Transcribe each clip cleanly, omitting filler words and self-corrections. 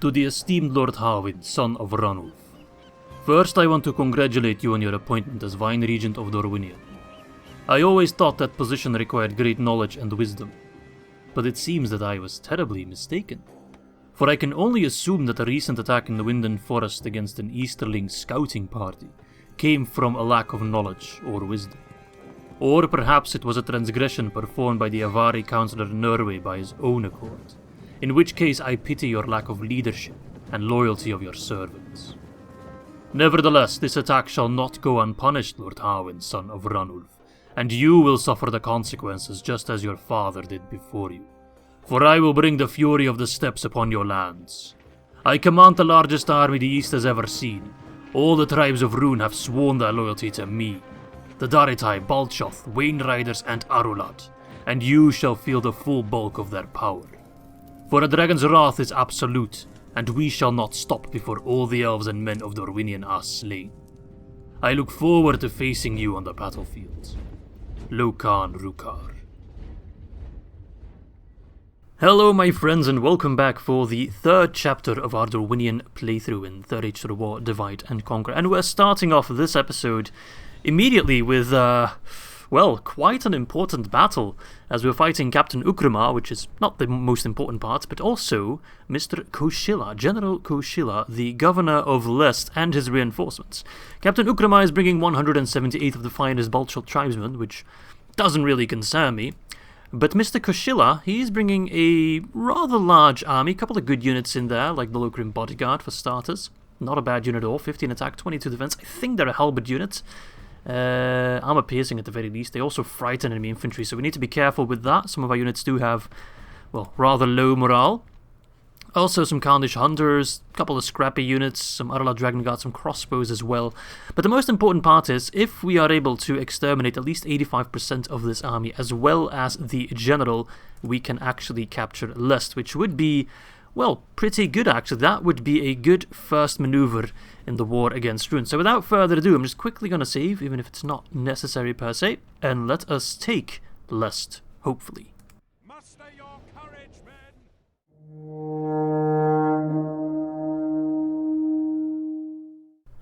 To the esteemed Lord Hawin, son of Ranulf. First, I want to congratulate you on your appointment as vine-regent of Dorwinion. I always thought that position required great knowledge and wisdom, but it seems that I was terribly mistaken. For I can only assume that the recent attack in the Winden Forest against an Easterling scouting party came from a lack of knowledge or wisdom. Or perhaps it was a transgression performed by the Avari councillor Norway by his own accord, in which case I pity your lack of leadership and loyalty of your servants. Nevertheless, this attack shall not go unpunished, Lord Hawin, son of Ranulf, and you will suffer the consequences just as your father did before you. For I will bring the fury of the steppes upon your lands. I command the largest army the East has ever seen. All the tribes of Rune have sworn their loyalty to me. The Daritai, Balchoth, Wain Riders, and Arulad, and you shall feel the full bulk of their power. For a dragon's wrath is absolute, and we shall not stop before all the elves and men of Dorwinion are slain. I look forward to facing you on the battlefield. Lokan Rukar. Hello my friends and welcome back for the third chapter of our Dorwinion playthrough in Third Age of the War, Divide and Conquer. And we're starting off this episode immediately with, quite an important battle, as we're fighting Captain Ukramar, which is not the most important part, but also Mr. Koshila, General Koshila, the Governor of Lest, and his reinforcements. Captain Ukramar is bringing 178 of the finest Balchoth tribesmen, which doesn't really concern me. But Mr. Koshila, he's bringing a rather large army, a couple of good units in there, like the Lokrim Bodyguard for starters. Not a bad unit at all, 15 attack, 22 defense. I think they're a halberd unit. Armor piercing at the very least. They also frighten enemy infantry, so we need to be careful with that. Some of our units do have, rather low morale. Also some Carnish Hunters, a couple of scrappy units, some Arla Dragon Guard, some crossbows as well. But the most important part is, if we are able to exterminate at least 85% of this army, as well as the general, we can actually capture Lest, which would be, pretty good actually. That would be a good first maneuver in the war against Rune. So without further ado, I'm just quickly going to save, even if it's not necessary per se, and let us take Lest, hopefully. Muster your courage, men!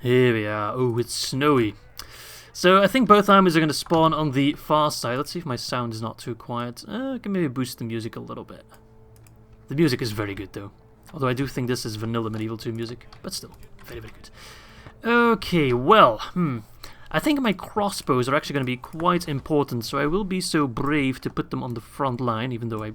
Here we are. Oh, it's snowy. So I think both armies are going to spawn on the far side. Let's see if my sound is not too quiet. I can maybe boost the music a little bit. The music is very good though. Although I do think this is vanilla Medieval 2 music. But still, very, very good. Okay, I think my crossbows are actually going to be quite important. So I will be so brave to put them on the front line. Even though I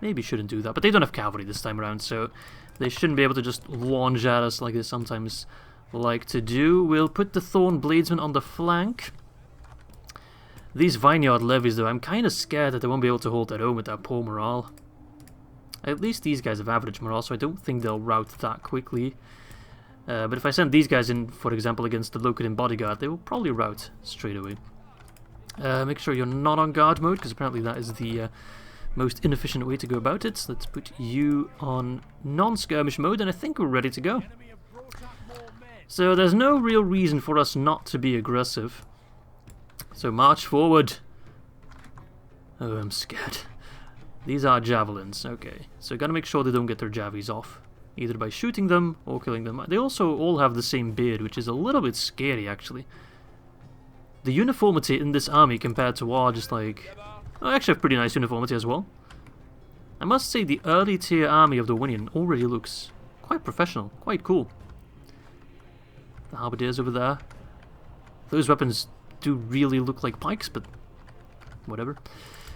maybe shouldn't do that. But they don't have cavalry this time around. So they shouldn't be able to just launch at us like they sometimes like to do. We'll put the Thorn Bladesmen on the flank. These Vineyard Levies though, I'm kind of scared that they won't be able to hold their own with that poor morale. At least these guys have average morale, so I don't think they'll rout that quickly. But if I send these guys in, for example, against the Lokrim Bodyguard, they will probably rout straight away. Make sure you're not on guard mode, because apparently that is the most inefficient way to go about it. So let's put you on non-skirmish mode, and I think we're ready to go. So there's no real reason for us not to be aggressive. So march forward. Oh, I'm scared. These are javelins, okay. So gotta make sure they don't get their javies off, either by shooting them or killing them. They also all have the same beard, which is a little bit scary actually. The uniformity in this army compared to our I actually have pretty nice uniformity as well. I must say the early tier army of Dorwinion already looks quite professional, quite cool. The halberdiers over there. Those weapons do really look like pikes, but whatever.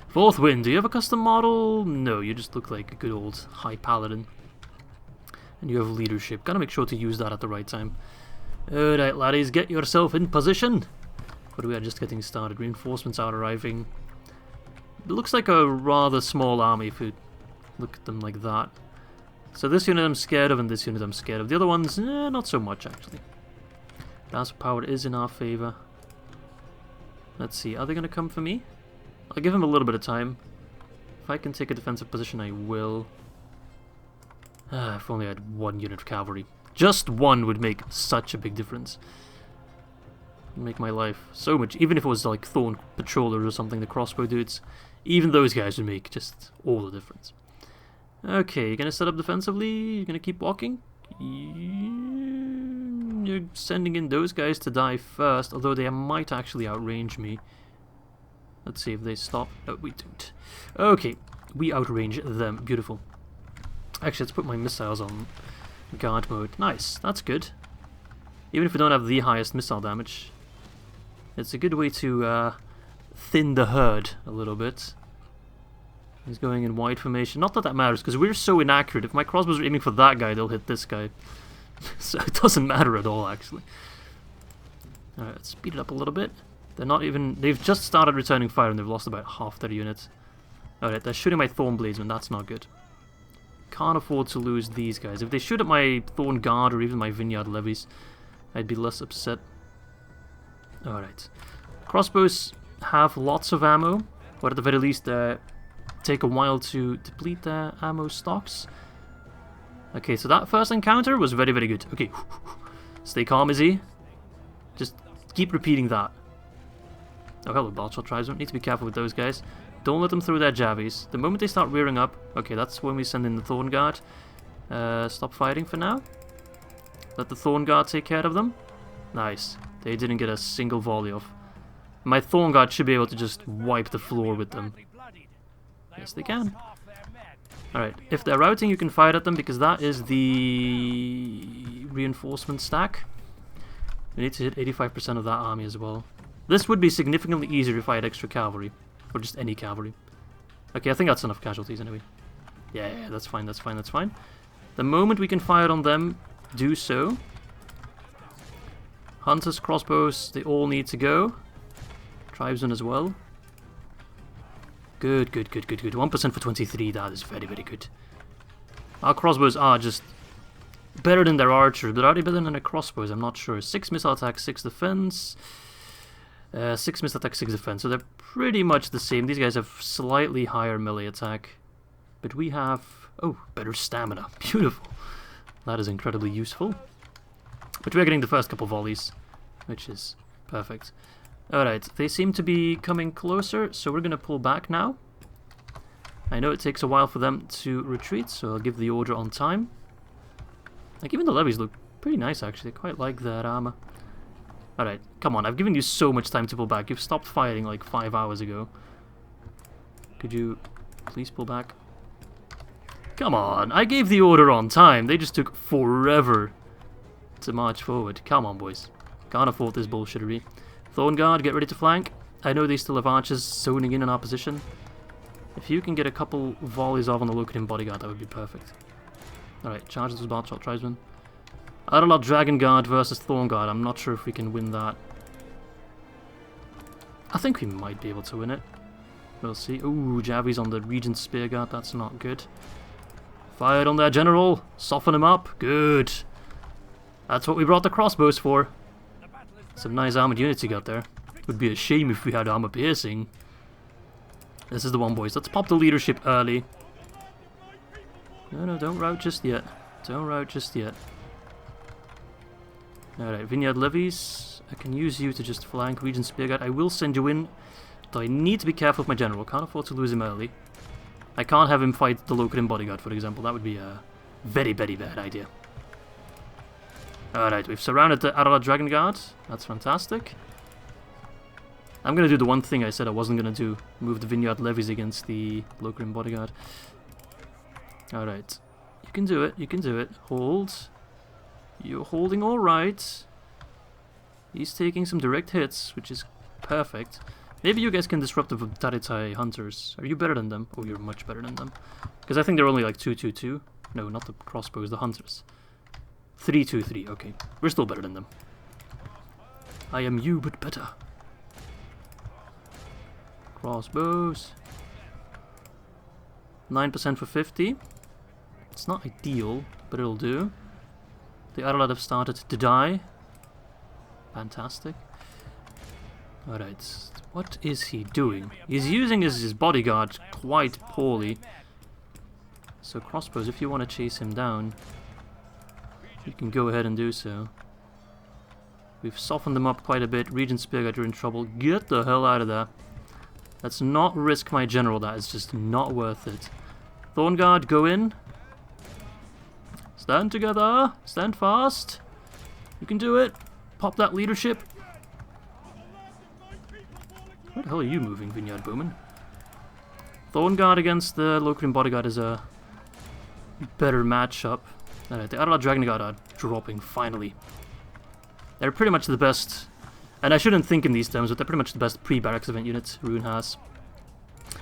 Fourth Wind, do you have a custom model? No, you just look like a good old high paladin. And you have leadership. Gotta make sure to use that at the right time. Alright laddies, get yourself in position. But we are just getting started. Reinforcements are arriving. It looks like a rather small army if you look at them like that. So this unit I'm scared of and this unit I'm scared of. The other ones, not so much actually. Blast power is in our favour. Let's see, are they going to come for me? I'll give him a little bit of time. If I can take a defensive position, I will. If only I had one unit of cavalry. Just one would make such a big difference. It'd make my life so much. Even if it was like Thorn Patrollers or something, the crossbow dudes. Even those guys would make just all the difference. Okay, you're gonna set up defensively? You're gonna keep walking? You're sending in those guys to die first, although they might actually outrange me. Let's see if they stop. No, we don't. Okay, we outrange them. Beautiful. Actually, let's put my missiles on guard mode. Nice, that's good. Even if we don't have the highest missile damage, it's a good way to thin the herd a little bit. He's going in wide formation. Not that that matters, because we're so inaccurate. If my crossbows are aiming for that guy, they'll hit this guy. So it doesn't matter at all, actually. Alright, let's speed it up a little bit. They're not even... They've just started returning fire and they've lost about half their units. Alright, they're shooting my Thorn Bladesmen. That's not good. Can't afford to lose these guys. If they shoot at my Thorn Guard or even my Vineyard Levies, I'd be less upset. Alright. Crossbows have lots of ammo, but at the very least take a while to deplete their ammo stocks. Okay, so that first encounter was very, very good. Okay, stay calm, Izzy. Just keep repeating that. Oh, hello, Balshot Tribesmen. Need to be careful with those guys. Don't let them throw their javies. The moment they start rearing up, okay, that's when we send in the Thorn Guard. Stop fighting for now. Let the Thorn Guard take care of them. Nice. They didn't get a single volley off. My Thorn Guard should be able to just wipe the floor with them. Yes, they can. Alright, if they're routing, you can fire at them because that is the reinforcement stack. We need to hit 85% of that army as well. This would be significantly easier if I had extra cavalry. Or just any cavalry. Okay, I think that's enough casualties anyway. Yeah, that's fine, that's fine, that's fine. The moment we can fire on them, do so. Hunters, crossbows, they all need to go. Tribesmen as well. Good, good, good, good, good. 1% for 23, that is very, very good. Our crossbows are just better than their archers, but are they better than their crossbows? I'm not sure. 6 missile attack, 6 defense. 6 missile attack, 6 defense. So they're pretty much the same. These guys have slightly higher melee attack. But we have... oh, better stamina. Beautiful. That is incredibly useful. But we're getting the first couple volleys, which is perfect. Alright, they seem to be coming closer, so we're going to pull back now. I know it takes a while for them to retreat, so I'll give the order on time. Like, even the levies look pretty nice, actually. I quite like that armor. Alright, come on, I've given you so much time to pull back. You've stopped fighting like 5 hours ago. Could you please pull back? Come on, I gave the order on time. They just took forever to march forward. Come on, boys. Can't afford this bullshittery. Thorn Guard, get ready to flank. I know they still have archers zoning in our position. If you can get a couple volleys off on the Luin bodyguard, that would be perfect. Alright, charge those Balshot Tribesmen. Ar-Adûnâim Dragon Guard versus Thorn Guard. I'm not sure if we can win that. I think we might be able to win it. We'll see. Ooh, Javi's on the Regent Spear Guard. That's not good. Fired on their general. Soften him up. Good. That's what we brought the crossbows for. Some nice armored units you got there. Would be a shame if we had armor piercing. This is the one, boys. Let's pop the leadership early. No, don't rout just yet. Don't rout just yet. Alright, Vineyard Levies. I can use you to just flank Regent Spearguard. I will send you in. Though I need to be careful with my general. Can't afford to lose him early. I can't have him fight the Luin bodyguard, for example. That would be a very, very bad idea. Alright, we've surrounded the Ar-Adûnâim Dragon Guard. That's fantastic. I'm going to do the one thing I said I wasn't going to do. Move the Vineyard Levies against the Luin bodyguard. Alright. You can do it. You can do it. Hold. You're holding alright. He's taking some direct hits, which is perfect. Maybe you guys can disrupt the Taritai Hunters. Are you better than them? Oh, you're much better than them. Because I think they're only like 2-2-2. No, not the crossbows, the Hunters. 3-2-3, okay. We're still better than them. I am you, but better. Crossbows. 9% for 50. It's not ideal, but it'll do. The Ar-Adûnâim have started to die. Fantastic. Alright, what is he doing? He's using his bodyguard quite poorly. So crossbows, if you want to chase him down, you can go ahead and do so. We've softened them up quite a bit. Regent Spearguard, you're in trouble. Get the hell out of there. Let's not risk my general. That is just not worth it. Thornguard, go in. Stand together. Stand fast. You can do it. Pop that leadership. Where the hell are you moving, Vineyard Bowman? Thornguard against the Lokrin Bodyguard is a better matchup. Alright, the Ar-Adûnâim Dragon Guard are dropping, finally. They're pretty much the best, and I shouldn't think in these terms, but they're pretty much the best pre-Barracks Event unit Ruin has.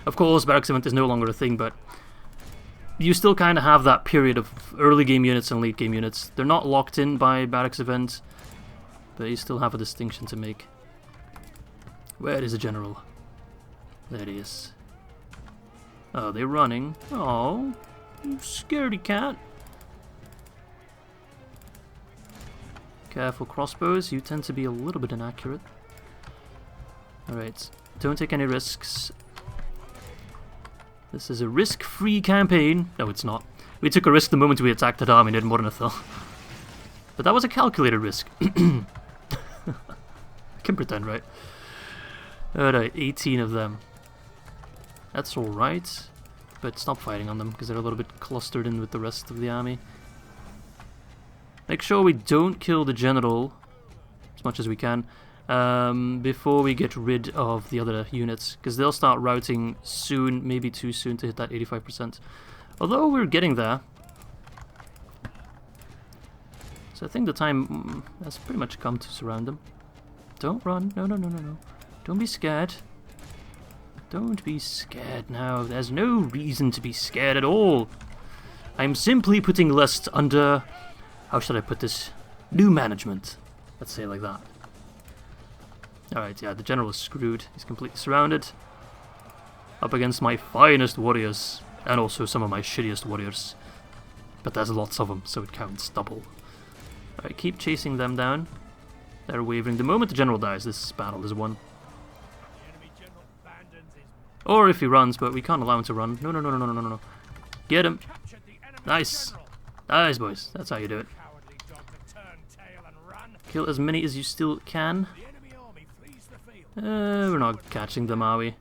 Of course, Barracks Event is no longer a thing, but you still kind of have that period of early game units and late game units. They're not locked in by Barracks Event, but you still have a distinction to make. Where is the general? There he is. Oh, they're running. Oh, you scaredy cat. Careful crossbows, you tend to be a little bit inaccurate. Alright, don't take any risks. This is a risk-free campaign. No, it's not. We took a risk the moment we attacked that army near Mornedhel. But that was a calculated risk. I can pretend, right? Alright, 18 of them. That's alright. But stop fighting on them, because they're a little bit clustered in with the rest of the army. Make sure we don't kill the general as much as we can before we get rid of the other units, because they'll start routing soon, maybe too soon to hit that 85%. Although we're getting there. So I think the time has pretty much come to surround them. Don't run. No, no, no, no, no. Don't be scared. Don't be scared now. There's no reason to be scared at all. I'm simply putting Lest under... How should I put this? New management. Let's say it like that. Alright, yeah, the general is screwed. He's completely surrounded. Up against my finest warriors. And also some of my shittiest warriors. But there's lots of them, so it counts double. Alright, keep chasing them down. They're wavering. The moment the general dies, this battle is won. Or if he runs, but we can't allow him to run. No, no, no, no, no, no, no. Get him. Nice. Nice, boys. That's how you do it. Kill as many as you still can. We're not catching them, are we?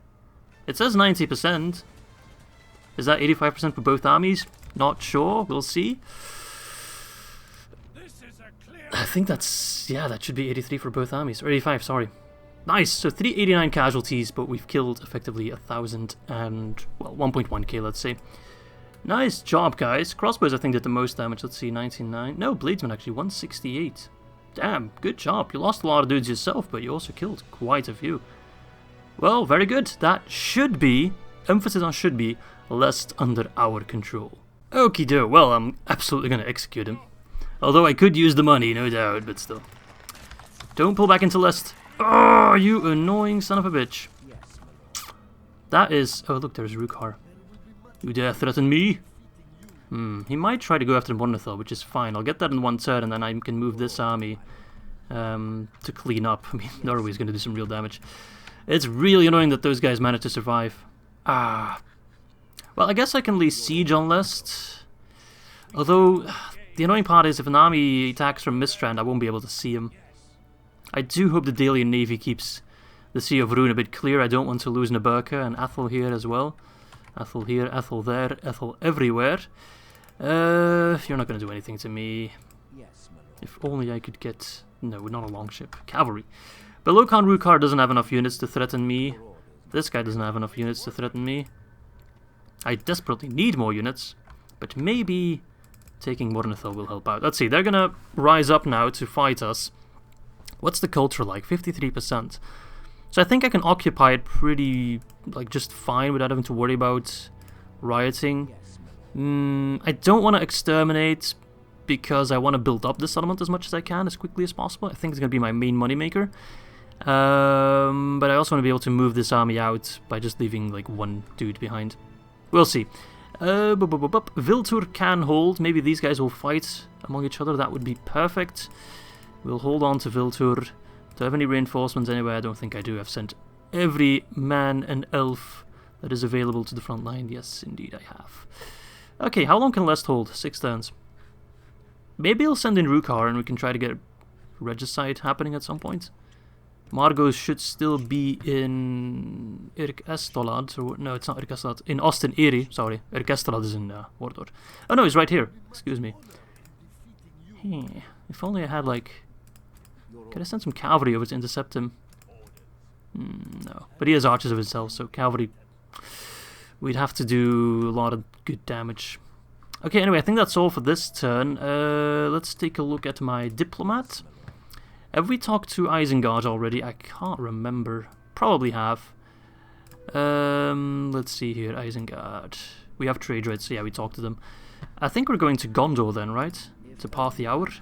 It says 90%. Is that 85% for both armies? Not sure. We'll see. I think that's... Yeah, that should be 83 for both armies. Or 85, sorry. Nice! So 389 casualties, but we've killed effectively 1,000 and... Well, 1.1k, let's say. Nice job, guys. Crossbows, I think, did the most damage. Let's see, 99. No, Bladesman, actually, 168. Damn, good job. You lost a lot of dudes yourself, but you also killed quite a few. Well, very good. That should be, emphasis on should be, Lest under our control. Okie doke. Well, I'm absolutely going to execute him. Although I could use the money, no doubt, but still. Don't pull back into Lest. Oh, you annoying son of a bitch. That is... Oh, look, there's Rukar. You dare threaten me? He might try to go after Mornedhel, which is fine. I'll get that in one turn, and then I can move this army to clean up. I mean, Norway's going to do some real damage. It's really annoying that those guys managed to survive. Ah. Well, I guess I can lay siege on Lest. Although, the annoying part is if an army attacks from Mistrand, I won't be able to see him. I do hope the Dalian Navy keeps the Sea of Rune a bit clear. I don't want to lose Naburka and Athel here as well. Athel here, Athel there, Athel everywhere. You're not going to do anything to me. If only I could get... No, not a longship. Cavalry. But Lokhan Rukar doesn't have enough units to threaten me. This guy doesn't have enough units to threaten me. I desperately need more units. But maybe taking Mornedhel will help out. Let's see, they're going to rise up now to fight us. What's the culture like? 53%. So I think I can occupy it pretty, like, just fine without having to worry about rioting. I don't want to exterminate because I want to build up the settlement as much as I can, as quickly as possible. I think it's going to be my main moneymaker. But I also want to be able to move this army out by just leaving, like, one dude behind. We'll see. Viltur can hold. Maybe these guys will fight among each other. That would be perfect. We'll hold on to Viltur. Do I have any reinforcements anywhere? I don't think I do. I've sent every man and elf that is available to the front line. Yes, indeed I have. Okay, how long can Lest hold? 6 turns. Maybe I'll send in Rukar and we can try to get Regicide happening at some point. Margos should still be in Irkestolad, or no, it's not Irkestolad, in Osten Eri, sorry. Irkestolad is in Mordor. Oh no, he's right here, excuse me. If only I had like... Could I send some cavalry over to intercept him? No, but he has archers of himself, so cavalry... We'd have to do a lot of good damage. Okay, anyway, I think that's all for this turn. Let's take a look at my diplomat. Have we talked to Isengard already? I can't remember. Probably have. Let's see here, Isengard. We have trade rates, so yeah, we talked to them. I think we're going to Gondor then, right? To Parthiaur.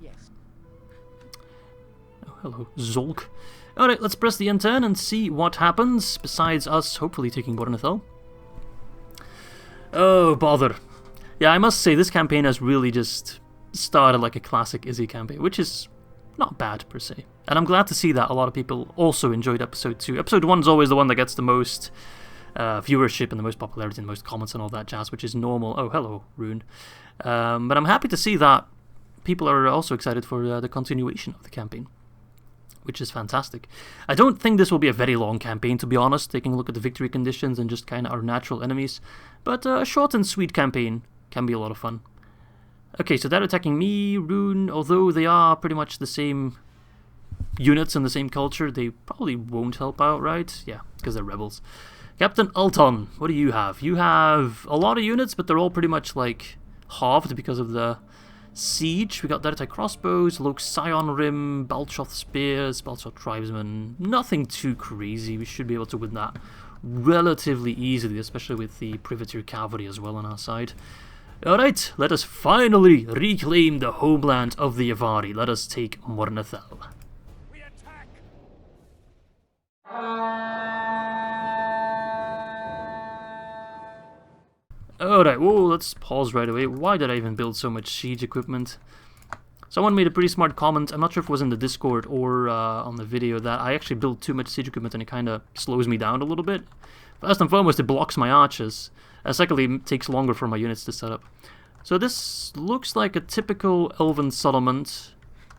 Yes. Oh, hello, Zolk. Alright, let's press the N10 and see what happens, besides us hopefully taking Mornedhel. Oh, bother. Yeah, I must say, this campaign has really just started like a classic Izzy campaign, which is not bad, per se. And I'm glad to see that a lot of people also enjoyed Episode 2. Episode 1 is always the one that gets the most viewership and the most popularity and the most comments and all that jazz, which is normal. Oh, hello, Rune. But I'm happy to see that people are also excited for the continuation of the campaign, which is fantastic. I don't think this will be a very long campaign, to be honest, taking a look at the victory conditions and just kind of our natural enemies. But a short and sweet campaign can be a lot of fun. Okay, so they're attacking me, Rune, although they are pretty much the same units and the same culture, they probably won't help out, right? Yeah, because they're rebels. Captain Alton, what do you have? You have a lot of units, but they're all pretty much like halved because of the siege. We got Deretai crossbows, Lok Sion Rim, Balchoth spears, Balchoth tribesmen. Nothing too crazy. We should be able to win that relatively easily, especially with the privateer cavalry as well on our side. Alright, let us finally reclaim the homeland of the Avari. Let us take Mornedhel. We attack! Alright, whoa, let's pause right away. Why did I even build so much siege equipment? Someone made a pretty smart comment, I'm not sure if it was in the Discord or on the video, that I actually build too much siege equipment and it kind of slows me down a little bit. First and foremost, it blocks my archers. Secondly, it takes longer for my units to set up. So this looks like a typical elven settlement.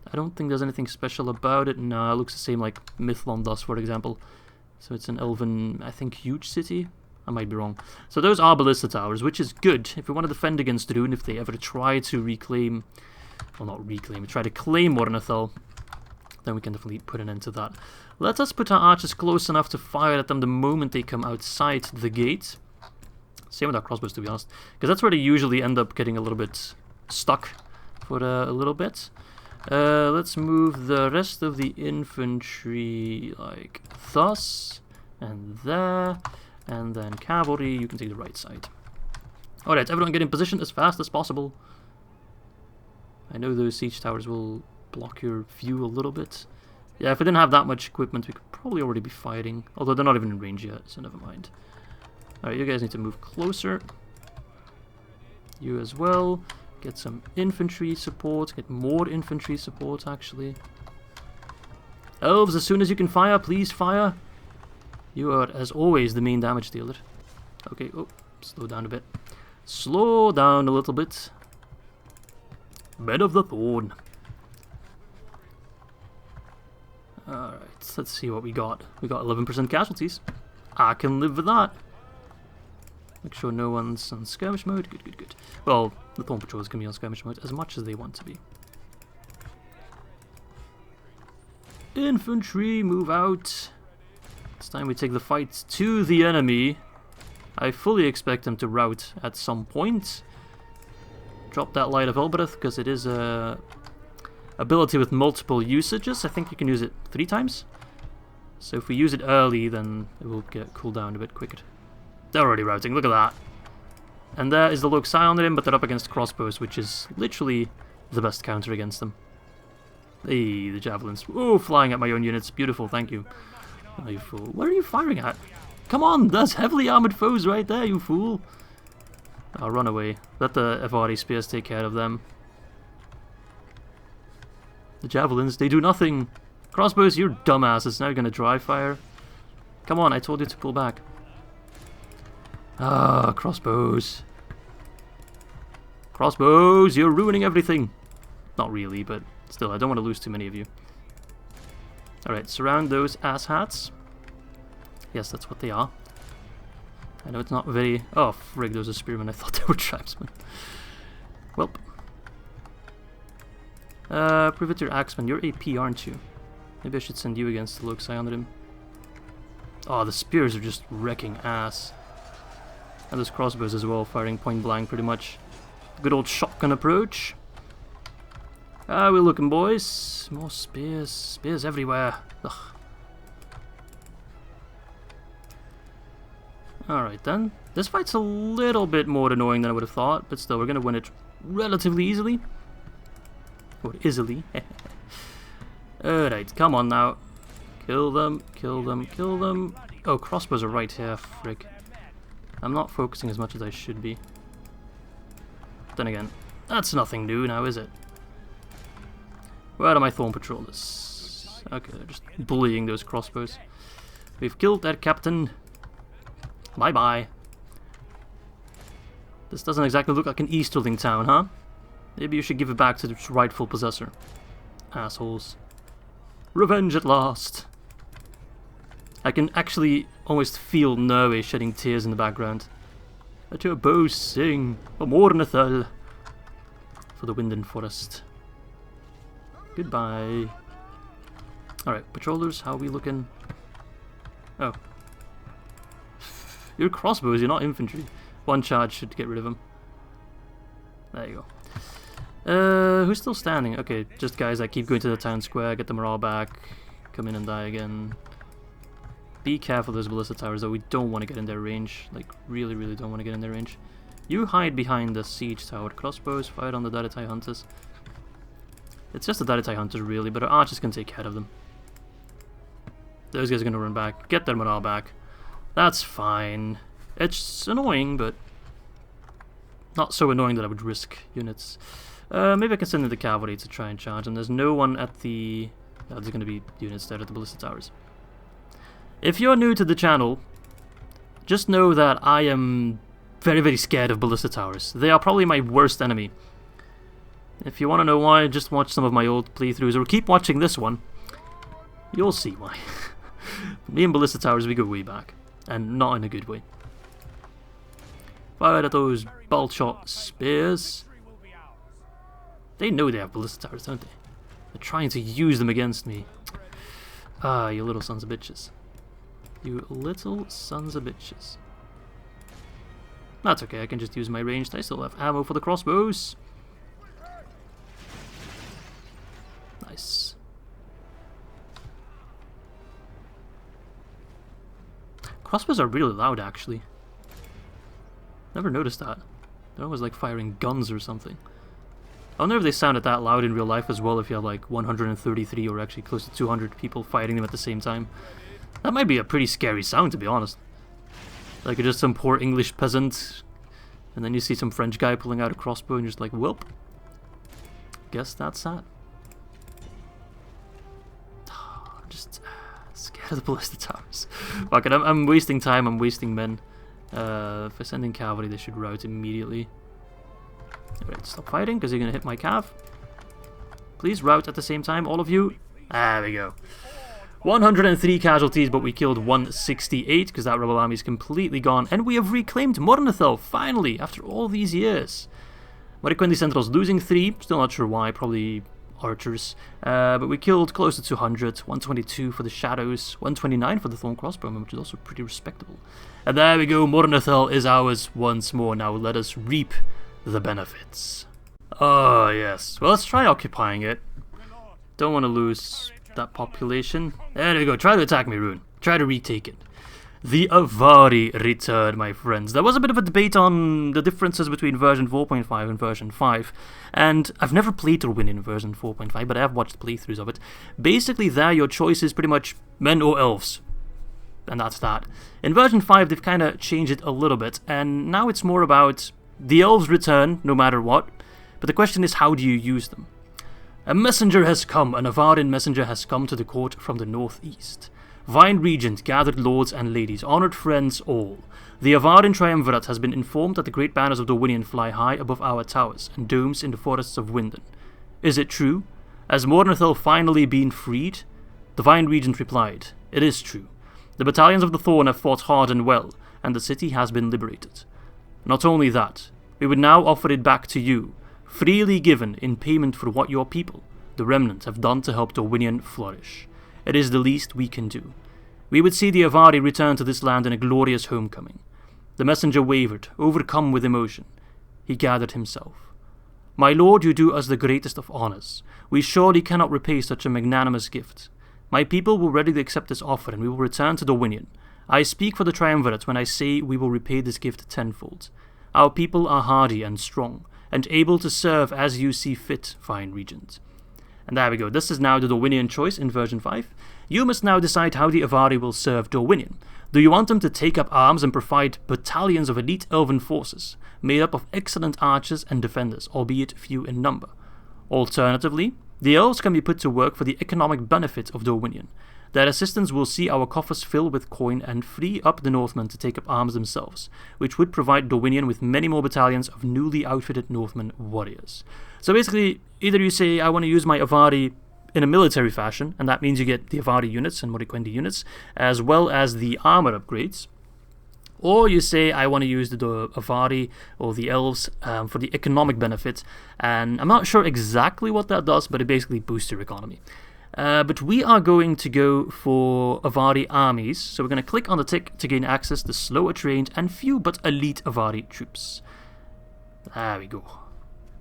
I don't think there's anything special about it. No, it looks the same like Mithlond does, for example. So it's an elven, I think, huge city. I might be wrong. So those are ballista towers, which is good. If we want to defend against Rune, if they ever try to reclaim... Well, not reclaim, try to claim Mornedhel, then we can definitely put an end to that. Let us put our archers close enough to fire at them the moment they come outside the gate. Same with our crossbows, to be honest, because that's where they usually end up getting a little bit stuck for a little bit. Let's move the rest of the infantry like thus, and there, and then cavalry, you can take the right side. Alright, everyone get in position as fast as possible. I know those siege towers will block your view a little bit. Yeah, if we didn't have that much equipment, we could probably already be fighting. Although they're not even in range yet, so never mind. Alright, you guys need to move closer. You as well. Get some infantry support. Get more infantry support, actually. Elves, as soon as you can fire, please fire. You are, as always, the main damage dealer. Okay, oh, slow down a bit. Slow down a little bit. Bed of the Thorn. Alright, let's see what we got. We got 11% casualties. I can live with that. Make sure no one's on skirmish mode. Good, good, good. Well, the Thorn Patrols can be on skirmish mode as much as they want to be. Infantry, move out. It's time we take the fight to the enemy. I fully expect them to rout at some point. Drop that Light of Elbereth, because it is a ability with multiple usages. I think you can use it 3 times. So if we use it early, then it will get cooled down a bit quicker. They're already routing, look at that. And there is the Lok Sion Rim, but they're up against crossbows, which is literally the best counter against them. Hey, the javelins. Oh, flying at my own units. Beautiful, thank you. Oh, you fool. Where are you firing at? Come on, there's heavily armored foes right there, you fool. I'll run away. Let the Avari spears take care of them. The javelins, they do nothing. Crossbows, you're dumbasses. Now you're gonna dry fire. Come on, I told you to pull back. Ah, crossbows. Crossbows, you're ruining everything. Not really, but still, I don't want to lose too many of you. Alright, surround those asshats. Yes, that's what they are. I know it's not very... Oh, frig, those are spearmen. I thought they were tribesmen. Welp. Privateer Axeman, you're AP, aren't you? Maybe I should send you against the Loxai under him. Oh, the spears are just wrecking ass. And those crossbows as well, firing point blank pretty much. Good old shotgun approach. Ah, we're looking, boys. More spears. Spears everywhere. Ugh. Alright then. This fight's a little bit more annoying than I would have thought, but still, we're going to win it relatively easily. Or easily. Alright, come on now. Kill them, kill them, kill them. Oh, crossbows are right here, frick. I'm not focusing as much as I should be. Then again, that's nothing new now, is it? Where are my Thorn Patrollers? Okay, they're just bullying those crossbows. We've killed their captain. Bye-bye. This doesn't exactly look like an Easterling town, huh? Maybe you should give it back to its rightful possessor. Assholes. Revenge at last. I can actually almost feel Norway shedding tears in the background. Let your bows sing, for Mornedhel, for the wind and forest. Goodbye. Alright, patrollers, how are we looking? Oh. You're crossbows, you're not infantry. One charge should get rid of them. There you go. Who's still standing? Okay, just guys that keep going to the town square, get the morale back, come in and die again. Be careful of those ballista towers though, we don't want to get in their range. Like, really, really don't want to get in their range. You hide behind the siege tower. Crossbows, fire on the Daritai hunters. It's just the Daritai hunters really, but our archers can take care of them. Those guys are going to run back, get their morale back. That's fine. It's annoying, but not so annoying that I would risk units. Maybe I can send in the cavalry to try and charge them. There's no one at the... Oh, there's going to be units there at the ballista towers. If you're new to the channel, just know that I am very, very scared of ballista towers. They are probably my worst enemy. If you want to know why, just watch some of my old playthroughs, or keep watching this one. You'll see why. Me and ballista towers, we go way back. And not in a good way. Fire at those bolt shot spears. They know they have ballista towers, don't they? They're trying to use them against me. Ah, you little sons of bitches. You little sons of bitches. That's okay, I can just use my ranged. I still have ammo for the crossbows. Nice. Crossbows are really loud, actually. Never noticed that. They're always like firing guns or something. I wonder if they sounded that loud in real life as well, if you had like 133 or actually close to 200 people fighting them at the same time. That might be a pretty scary sound, to be honest. Like just some poor English peasant, and then you see some French guy pulling out a crossbow and you're just like, welp. Guess that's that. I'm just scared of the ballista towers. Fuck it, I'm wasting time, I'm wasting men. If I send in cavalry, they should rout immediately. Alright, stop fighting, because you're going to hit my cav. Please rout at the same time, all of you. There we go. 103 casualties, but we killed 168, because that rebel army is completely gone. And we have reclaimed Mornedhel, finally, after all these years. Mariquendi Sentinels losing 3, still not sure why, probably archers. But we killed close to 200, 122 for the shadows, 129 for the thorn crossbowmen, which is also pretty respectable. And there we go, Mornedhel is ours once more. Now let us reap the benefits. Oh yes, well let's try occupying it. Don't want to lose that population. There we go, try to attack me, Ruin. Try to retake it. The Avari return, my friends. There was a bit of a debate on the differences between version 4.5 and version 5, and I've never played Dorwinion in version 4.5, but I have watched playthroughs of it. Basically there your choice is pretty much men or elves, and that's that. In version 5 they've kind of changed it a little bit, and now it's more about the elves return no matter what, but the question is, how do you use them? A messenger has come, an Avarin messenger has come to the court from the northeast. Vine-regent, gathered lords and ladies, honoured friends all. The Avarin triumvirate has been informed that the great banners of Dorwinion fly high above our towers and domes in the forests of Winden. Is it true? Has Mornedhel finally been freed? The vine-regent replied, "It is true. The battalions of the Thorn have fought hard and well, and the city has been liberated. Not only that, we would now offer it back to you, freely given in payment for what your people, the Remnant, have done to help Dorwinion flourish. It is the least we can do. We would see the Avari return to this land in a glorious homecoming." The messenger wavered, overcome with emotion. He gathered himself. "My lord, you do us the greatest of honours. We surely cannot repay such a magnanimous gift. My people will readily accept this offer, and we will return to Dorwinion. I speak for the Triumvirate when I say we will repay this gift tenfold. Our people are hardy and strong, and able to serve as you see fit, vine-regent." And there we go. This is now the Dorwinion choice in version 5. You must now decide how the Avari will serve Dorwinion. Do you want them to take up arms and provide battalions of elite elven forces, made up of excellent archers and defenders, albeit few in number? Alternatively, the elves can be put to work for the economic benefit of Dorwinion. Their assistance will see our coffers fill with coin and free up the Northmen to take up arms themselves, which would provide Dorwinion with many more battalions of newly outfitted Northmen warriors. So basically, either you say, I want to use my Avari in a military fashion, and that means you get the Avari units and Morikwendi units, as well as the armor upgrades. Or you say, I want to use the Avari or the elves for the economic benefit, and I'm not sure exactly what that does, but it basically boosts your economy. But we are going to go for Avari armies, so we're going to click on the tick to gain access to slower trained and few but elite Avari troops. There we go.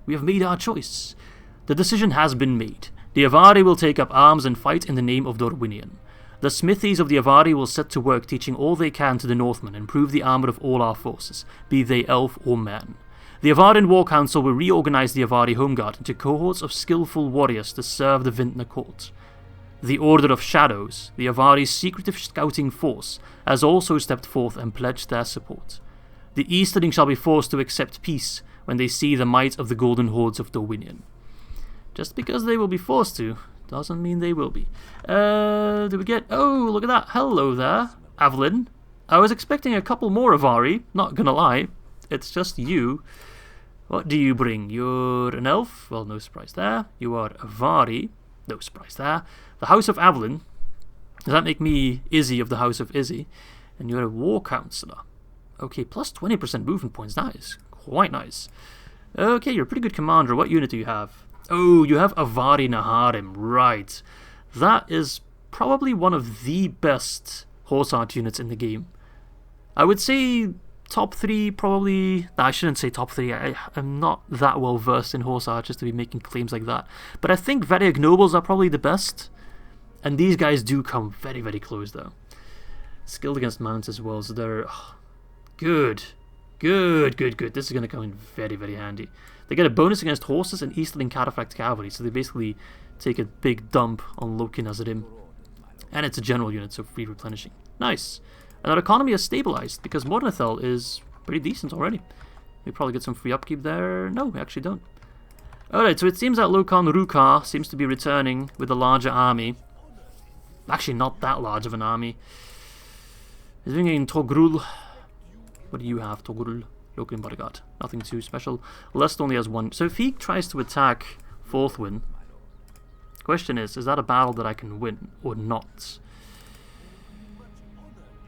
We have made our choice. The decision has been made. The Avari will take up arms and fight in the name of Dorwinion. The smithies of the Avari will set to work teaching all they can to the Northmen and improve the armour of all our forces, be they elf or man. The Avarin War Council will reorganize the Avari Home Guard into cohorts of skillful warriors to serve the Vintner Court. The Order of Shadows, the Avari's secretive scouting force, has also stepped forth and pledged their support. The Easterling shall be forced to accept peace when they see the might of the Golden Hordes of Dorwinion. Just because they will be forced to, doesn't mean they will be. Do we get... Oh, look at that. Hello there, Avalyn. I was expecting a couple more Avari, not gonna lie. It's just you. What do you bring? You're an elf? Well, no surprise there. You are Avari. No surprise there. The House of Avalyn. Does that make me Izzy of the House of Izzy? And you're a War Councillor. Okay, plus 20% movement points. That is quite nice. Okay, you're a pretty good commander. What unit do you have? Oh, you have Avari Naharim. Right. That is probably one of the best horse art units in the game. I would say top 3 probably... I shouldn't say top 3. I'm not that well versed in horse archers to be making claims like that. But I think very ignobles are probably the best. And these guys do come very, very close though. Skilled against mounts as well, so they're... good. Good. This is going to come in very, very handy. They get a bonus against horses and Easterling Cataphract Cavalry, so they basically take a big dump on Loki Nazarim. And it's a general unit, so free replenishing. Nice. And our economy is stabilized, because Mornedhel is pretty decent already. We probably get some free upkeep there. No, we actually don't. Alright, so it seems that Lokan Rukar seems to be returning with a larger army. Actually, not that large of an army. He's bringing Togrul. What do you have, Togrul? Lokan Bodyguard. Nothing too special. Lest only has 1. So if he tries to attack Forthwin, question is that a battle that I can win or not?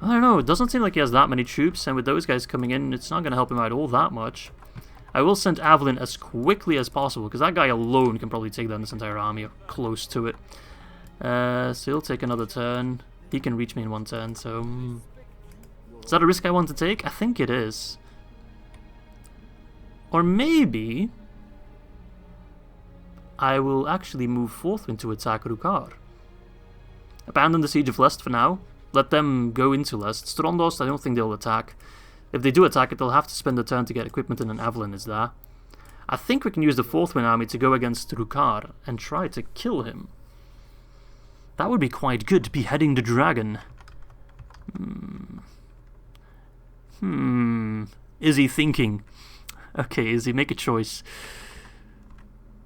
I don't know. It doesn't seem like he has that many troops, and with those guys coming in, it's not going to help him out all that much. I will send Avalyn as quickly as possible, because that guy alone can probably take down this entire army or close to it. So he'll take another turn. He can reach me in 1 turn, so... is that a risk I want to take? I think it is. Or maybe... I will actually move Forthwin to attack Rukar. Abandon the Siege of Lest for now. Let them go into Lest. Strondos, I don't think they'll attack. If they do attack it, they'll have to spend a turn to get equipment, and an Avalyn is there. I think we can use the Forthwin army to go against Rukar and try to kill him. That would be quite good, beheading the dragon. Is he thinking? Okay, Izzy, make a choice.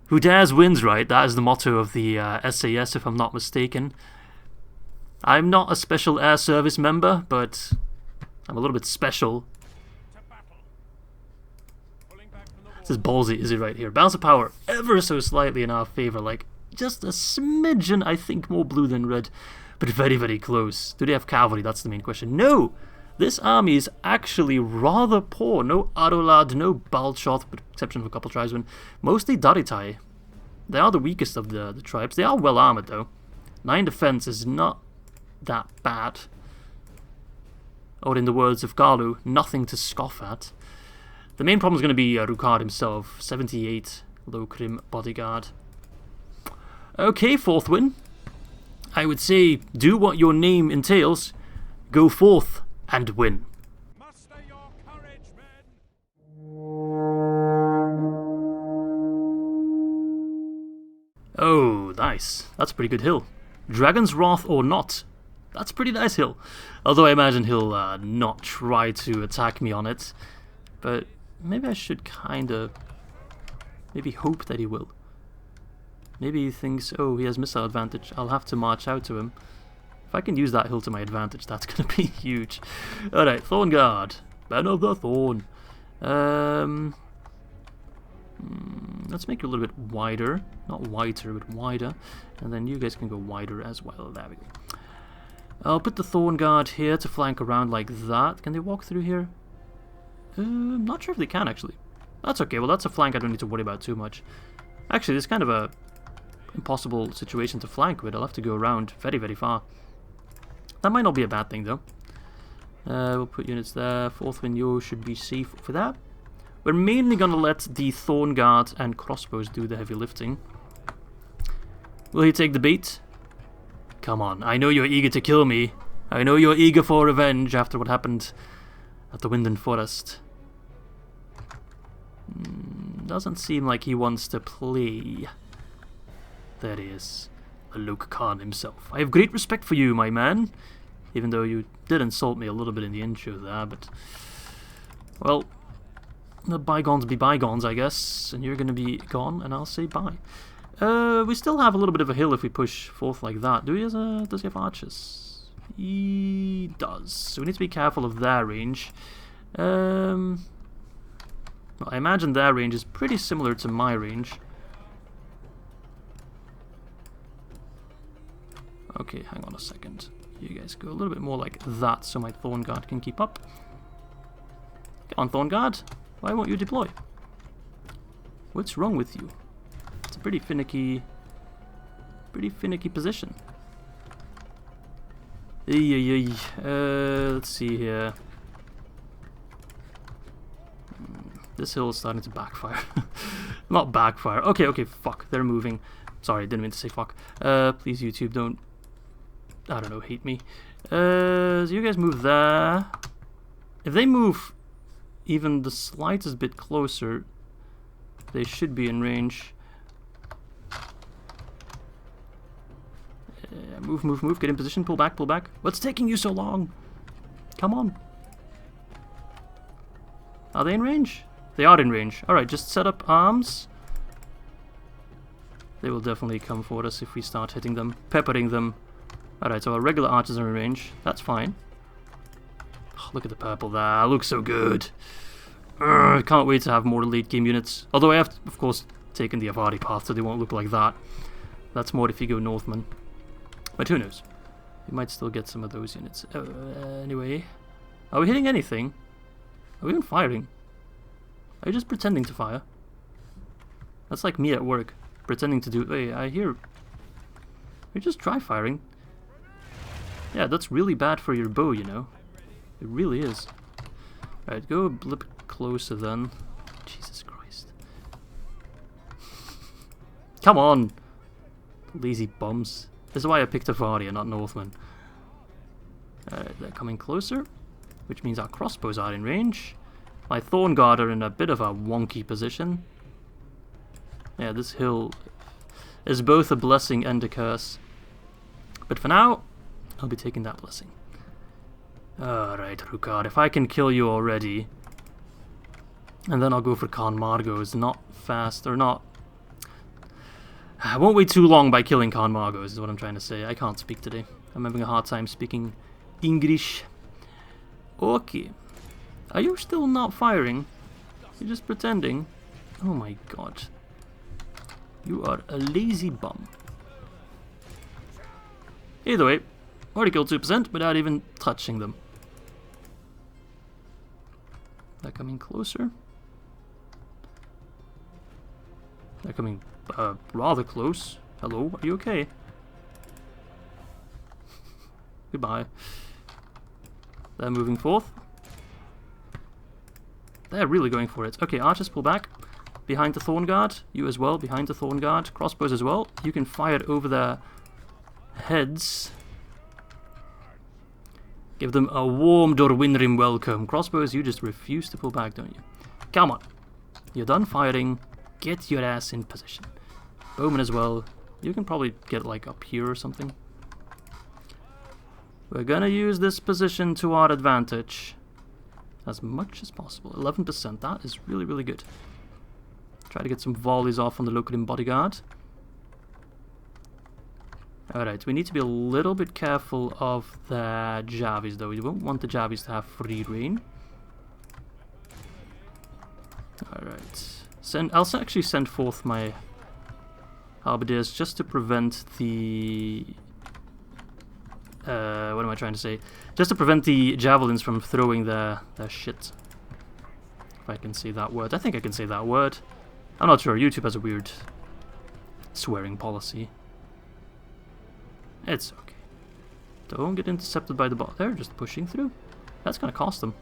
Who dares wins, right? That is the motto of the SAS, if I'm not mistaken. I'm not a special air service member, but I'm a little bit special. This is ballsy, Izzy, right here. Balance of power ever so slightly in our favor, like just a smidgen, I think, more blue than red. But very, very close. Do they have cavalry? That's the main question. No! This army is actually rather poor. No Arolad, no Balchoth, with the exception of a couple tribesmen. Mostly Daritai. They are the weakest of the tribes. They are well armored, though. 9 defense is not that bad. Or in the words of Galu, nothing to scoff at. The main problem is going to be Rukard himself. 78 low crim bodyguard. Okay, fourth win. I would say, do what your name entails. Go forth and win. Muster your courage, men. Oh, nice. That's a pretty good hill. Dragon's Wrath or not. That's a pretty nice hill. Although I imagine he'll not try to attack me on it. But maybe I should kinda... maybe hope that he will. Maybe he thinks, oh, he has missile advantage. I'll have to march out to him. If I can use that hill to my advantage, that's going to be huge. Alright, Thorn Guard. Ben of the Thorn. Let's make it a little bit wider. Not whiter, but wider. And then you guys can go wider as well. There we go. I'll put the Thorn Guard here to flank around like that. Can they walk through here? I'm not sure if they can, actually. That's okay. Well, that's a flank I don't need to worry about too much. Actually, it's kind of a impossible situation to flank with. I'll have to go around very, very far. That might not be a bad thing, though. We'll put units there. Fourth Vigneault should be safe for that. We're mainly going to let the Thorn Guard and crossbows do the heavy lifting. Will he take the bait? Come on, I know you're eager to kill me. I know you're eager for revenge after what happened at the Winden Forest. Doesn't seem like he wants to play. There he is. Alok Khan himself. I have great respect for you, my man. Even though you did insult me a little bit in the intro there, but... well, the bygones be bygones, I guess. And you're going to be gone, and I'll say bye. We still have a little bit of a hill if we push forth like that. Does he have archers? He does. So we need to be careful of their range. Well, I imagine their range is pretty similar to my range. Okay, hang on a second. You guys go a little bit more like that so my Thorn Guard can keep up. Come on, Thorn Guard. Why won't you deploy? What's wrong with you? It's a pretty finicky position. Let's see here. This hill is starting to backfire. Not backfire. Okay, fuck. They're moving. Sorry, didn't mean to say fuck. Please, YouTube, don't... I don't know, hate me. So you guys move there. If they move even the slightest bit closer, they should be in range. Move, get in position, pull back. What's taking you so long? Come on. Are they in range? They are in range. Alright, just set up arms. They will definitely come for us if we start hitting them, peppering them. Alright, so our regular archers are in range. That's fine. Oh, look at the purple there. Looks so good. I can't wait to have more late game units. Although I have, of course, taken the Avari path, so they won't look like that. That's more if you go Northman. But who knows? We might still get some of those units. Anyway. Are we hitting anything? Are we even firing? Are you just pretending to fire? That's like me at work. Pretending to do... Hey, I hear... You just try firing. Yeah, that's really bad for your bow, you know. It really is. Alright, go a blip closer then. Jesus Christ. Come on! Lazy bums. This is why I picked Avari and not Northman. Alright, they're coming closer. Which means our crossbows are in range. My Thorn Guard are in a bit of a wonky position. Yeah, this hill is both a blessing and a curse. But for now, I'll be taking that blessing. Alright, Rukard, if I can kill you already, and then I'll go for Khan Margos, not fast, or not... I won't wait too long by killing Khan Margos, is what I'm trying to say. I can't speak today. I'm having a hard time speaking English. Okay. Are you still not firing? You're just pretending? Oh my god. You are a lazy bum. Either way, already killed 2% without even touching them. They're coming closer. They're coming rather close. Hello, are you okay? Goodbye. They're moving forth. They're really going for it. Okay, archers pull back. Behind the Thorn Guard. You as well, behind the Thorn Guard. Crossbows as well. You can fire it over their heads. Give them a warm Dorwinion welcome. Crossbows, you just refuse to pull back, don't you? Come on. You're done firing. Get your ass in position. Bowman as well. You can probably get like up here or something. We're gonna use this position to our advantage. As much as possible. 11%. That is really, really good. Try to get some volleys off on the Luin bodyguard. Alright, we need to be a little bit careful of the Javis though. We won't want the Javis to have free reign. Alright. I'll actually send forth my halberdiers just to prevent the... what am I trying to say? Just to prevent the javelins from throwing their shit. If I can say that word. I think I can say that word. I'm not sure. YouTube has a weird swearing policy. It's okay. Don't get intercepted by the bot. They're just pushing through. That's going to cost them.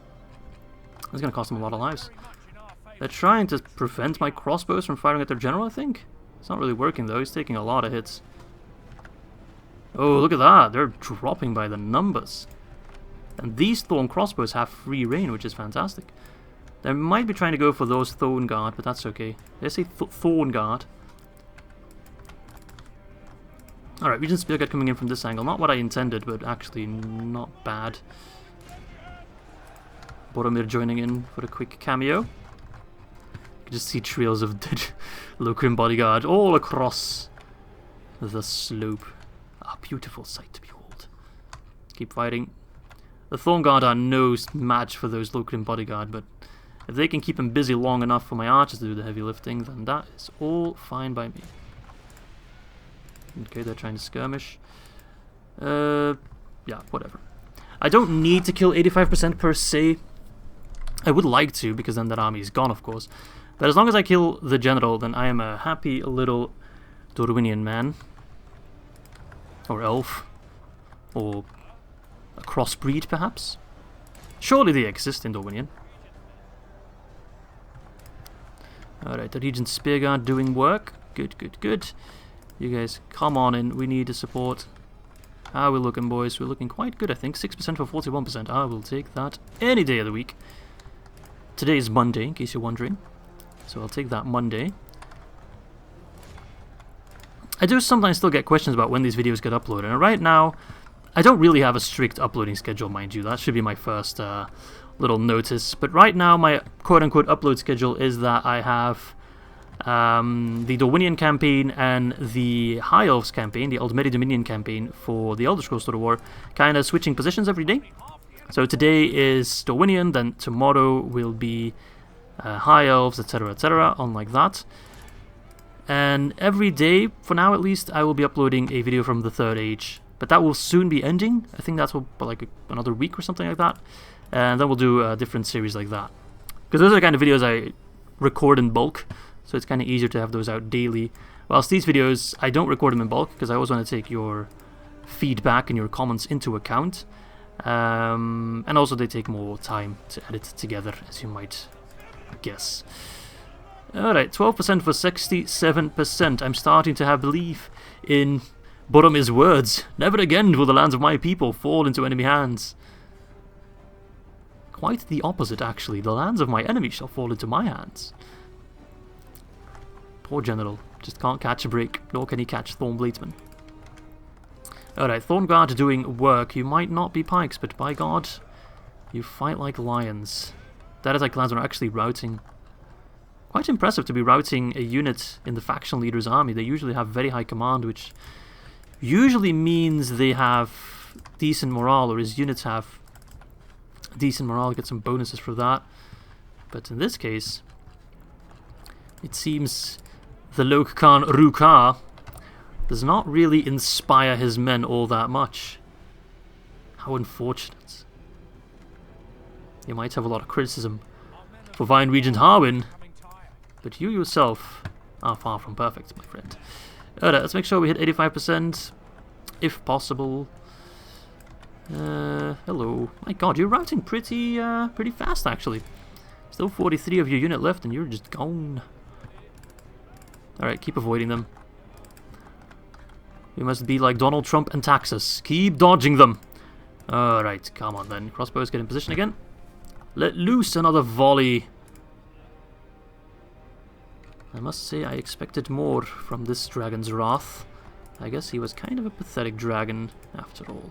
That's going to cost them a lot of lives. They're trying to prevent my crossbows from firing at their general, I think. It's not really working though. He's taking a lot of hits. Oh, look at that. They're dropping by the numbers. And these Thorn crossbows have free reign, which is fantastic. They might be trying to go for those Thorn Guard, but that's okay. They say Thorn Guard. Alright, Regent Spearguard coming in from this angle. Not what I intended, but actually not bad. Boromir joining in for a quick cameo. You can just see trails of dead Luin bodyguard all across the slope. A beautiful sight to behold. Keep fighting. The Thorn Guard are no match for those Luin bodyguard, but if they can keep them busy long enough for my archers to do the heavy lifting, then that is all fine by me. Okay, they're trying to skirmish. Yeah, whatever. I don't need to kill 85% per se. I would like to, because then that army is gone, of course. But as long as I kill the general, then I am a happy little Dorwinion man. Or elf. Or a crossbreed, perhaps? Surely they exist in Dorwinion. Alright, the Regent Spearguard doing work. Good, good, good. You guys, come on in. We need the support. How are we looking, boys? We're looking quite good, I think. 6% for 41%. I will take that any day of the week. Today is Monday, in case you're wondering. So I'll take that Monday. I do sometimes still get questions about when these videos get uploaded. And right now, I don't really have a strict uploading schedule, mind you. That should be my first little notice. But right now, my quote-unquote upload schedule is that I have the Dorwinion campaign and the High Elves campaign, the Aldmeri Dominion campaign for the Elder Scrolls Total War, kind of switching positions every day. So today is Dorwinion, then tomorrow will be High Elves, etc., on like that. And every day, for now at least, I will be uploading a video from the Third Age. But that will soon be ending. I think that's like another week or something like that. And then we'll do a different series like that. Because those are the kind of videos I record in bulk. So it's kind of easier to have those out daily. Whilst these videos, I don't record them in bulk. Because I always want to take your feedback and your comments into account. And also they take more time to edit together, as you might guess. Alright, 12% for 67%. I'm starting to have belief in Boromir's words. Never again will the lands of my people fall into enemy hands. Quite the opposite, actually. The lands of my enemy shall fall into my hands. Poor general. Just can't catch a break, nor can he catch Thornbladesman. Alright, Thornguard doing work. You might not be pikes, but by God, you fight like lions. That is like clans are actually routing. Quite impressive to be routing a unit in the faction leader's army. They usually have very high command, which usually means they have decent morale, or his units have decent morale, get some bonuses for that. But in this case, it seems the Lok Khan Rukar does not really inspire his men all that much. How unfortunate. You might have a lot of criticism for vine-regent Hawin, but you yourself are far from perfect, my friend. Alright, let's make sure we hit 85%, if possible. Hello. My god, you're routing pretty fast, actually. Still 43 of your unit left, and you're just gone. Alright, keep avoiding them. We must be like Donald Trump and tax us. Keep dodging them. Alright, come on then. Crossbows get in position again. Let loose another volley. I must say I expected more from this dragon's wrath. I guess he was kind of a pathetic dragon after all.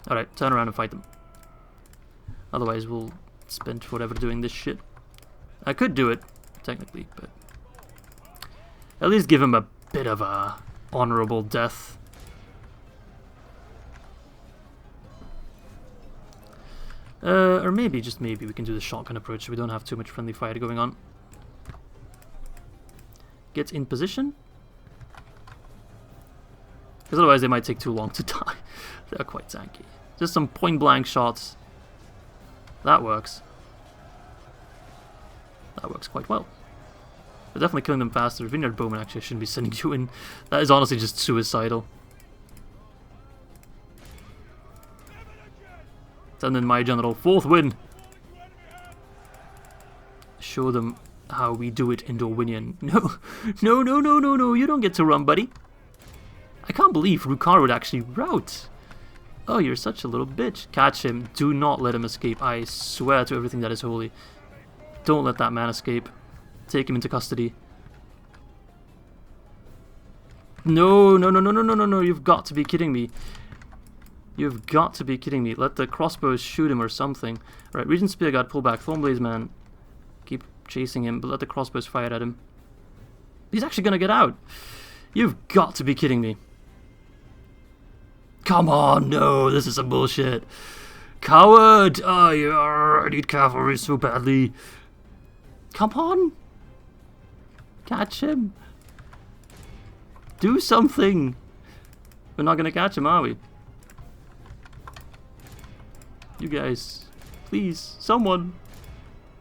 Alright, turn around and fight them. Otherwise we'll spend forever doing this shit. I could do it, technically, but at least give him a bit of a honorable death. Or maybe, just maybe, we can do the shotgun approach so we don't have too much friendly fire going on. Get in position. Because otherwise they might take too long to die. They're quite tanky. Just some point-blank shots. That works. That works quite well. We're definitely killing them faster. Vineyard Bowman actually shouldn't be sending you in. That is honestly just suicidal. Send in my general. 4th win. Show them how we do it in Dorwinion. No, no, no, no, no, no. You don't get to run, buddy. I can't believe Rukar would actually rout. Oh, you're such a little bitch. Catch him. Do not let him escape. I swear to everything that is holy. Don't let that man escape. Take him into custody. No, no, no, no, no, no, no, no. You've got to be kidding me. You've got to be kidding me. Let the crossbows shoot him or something. Right, Regent Spearguard, pull back. Thornblaze man. Keep chasing him, but let the crossbows fire at him. He's actually going to get out. You've got to be kidding me. Come on, no, this is some bullshit. Coward! Oh, I need cavalry so badly. Come on. Catch him. Do something. We're not going to catch him, are we? You guys, please, someone.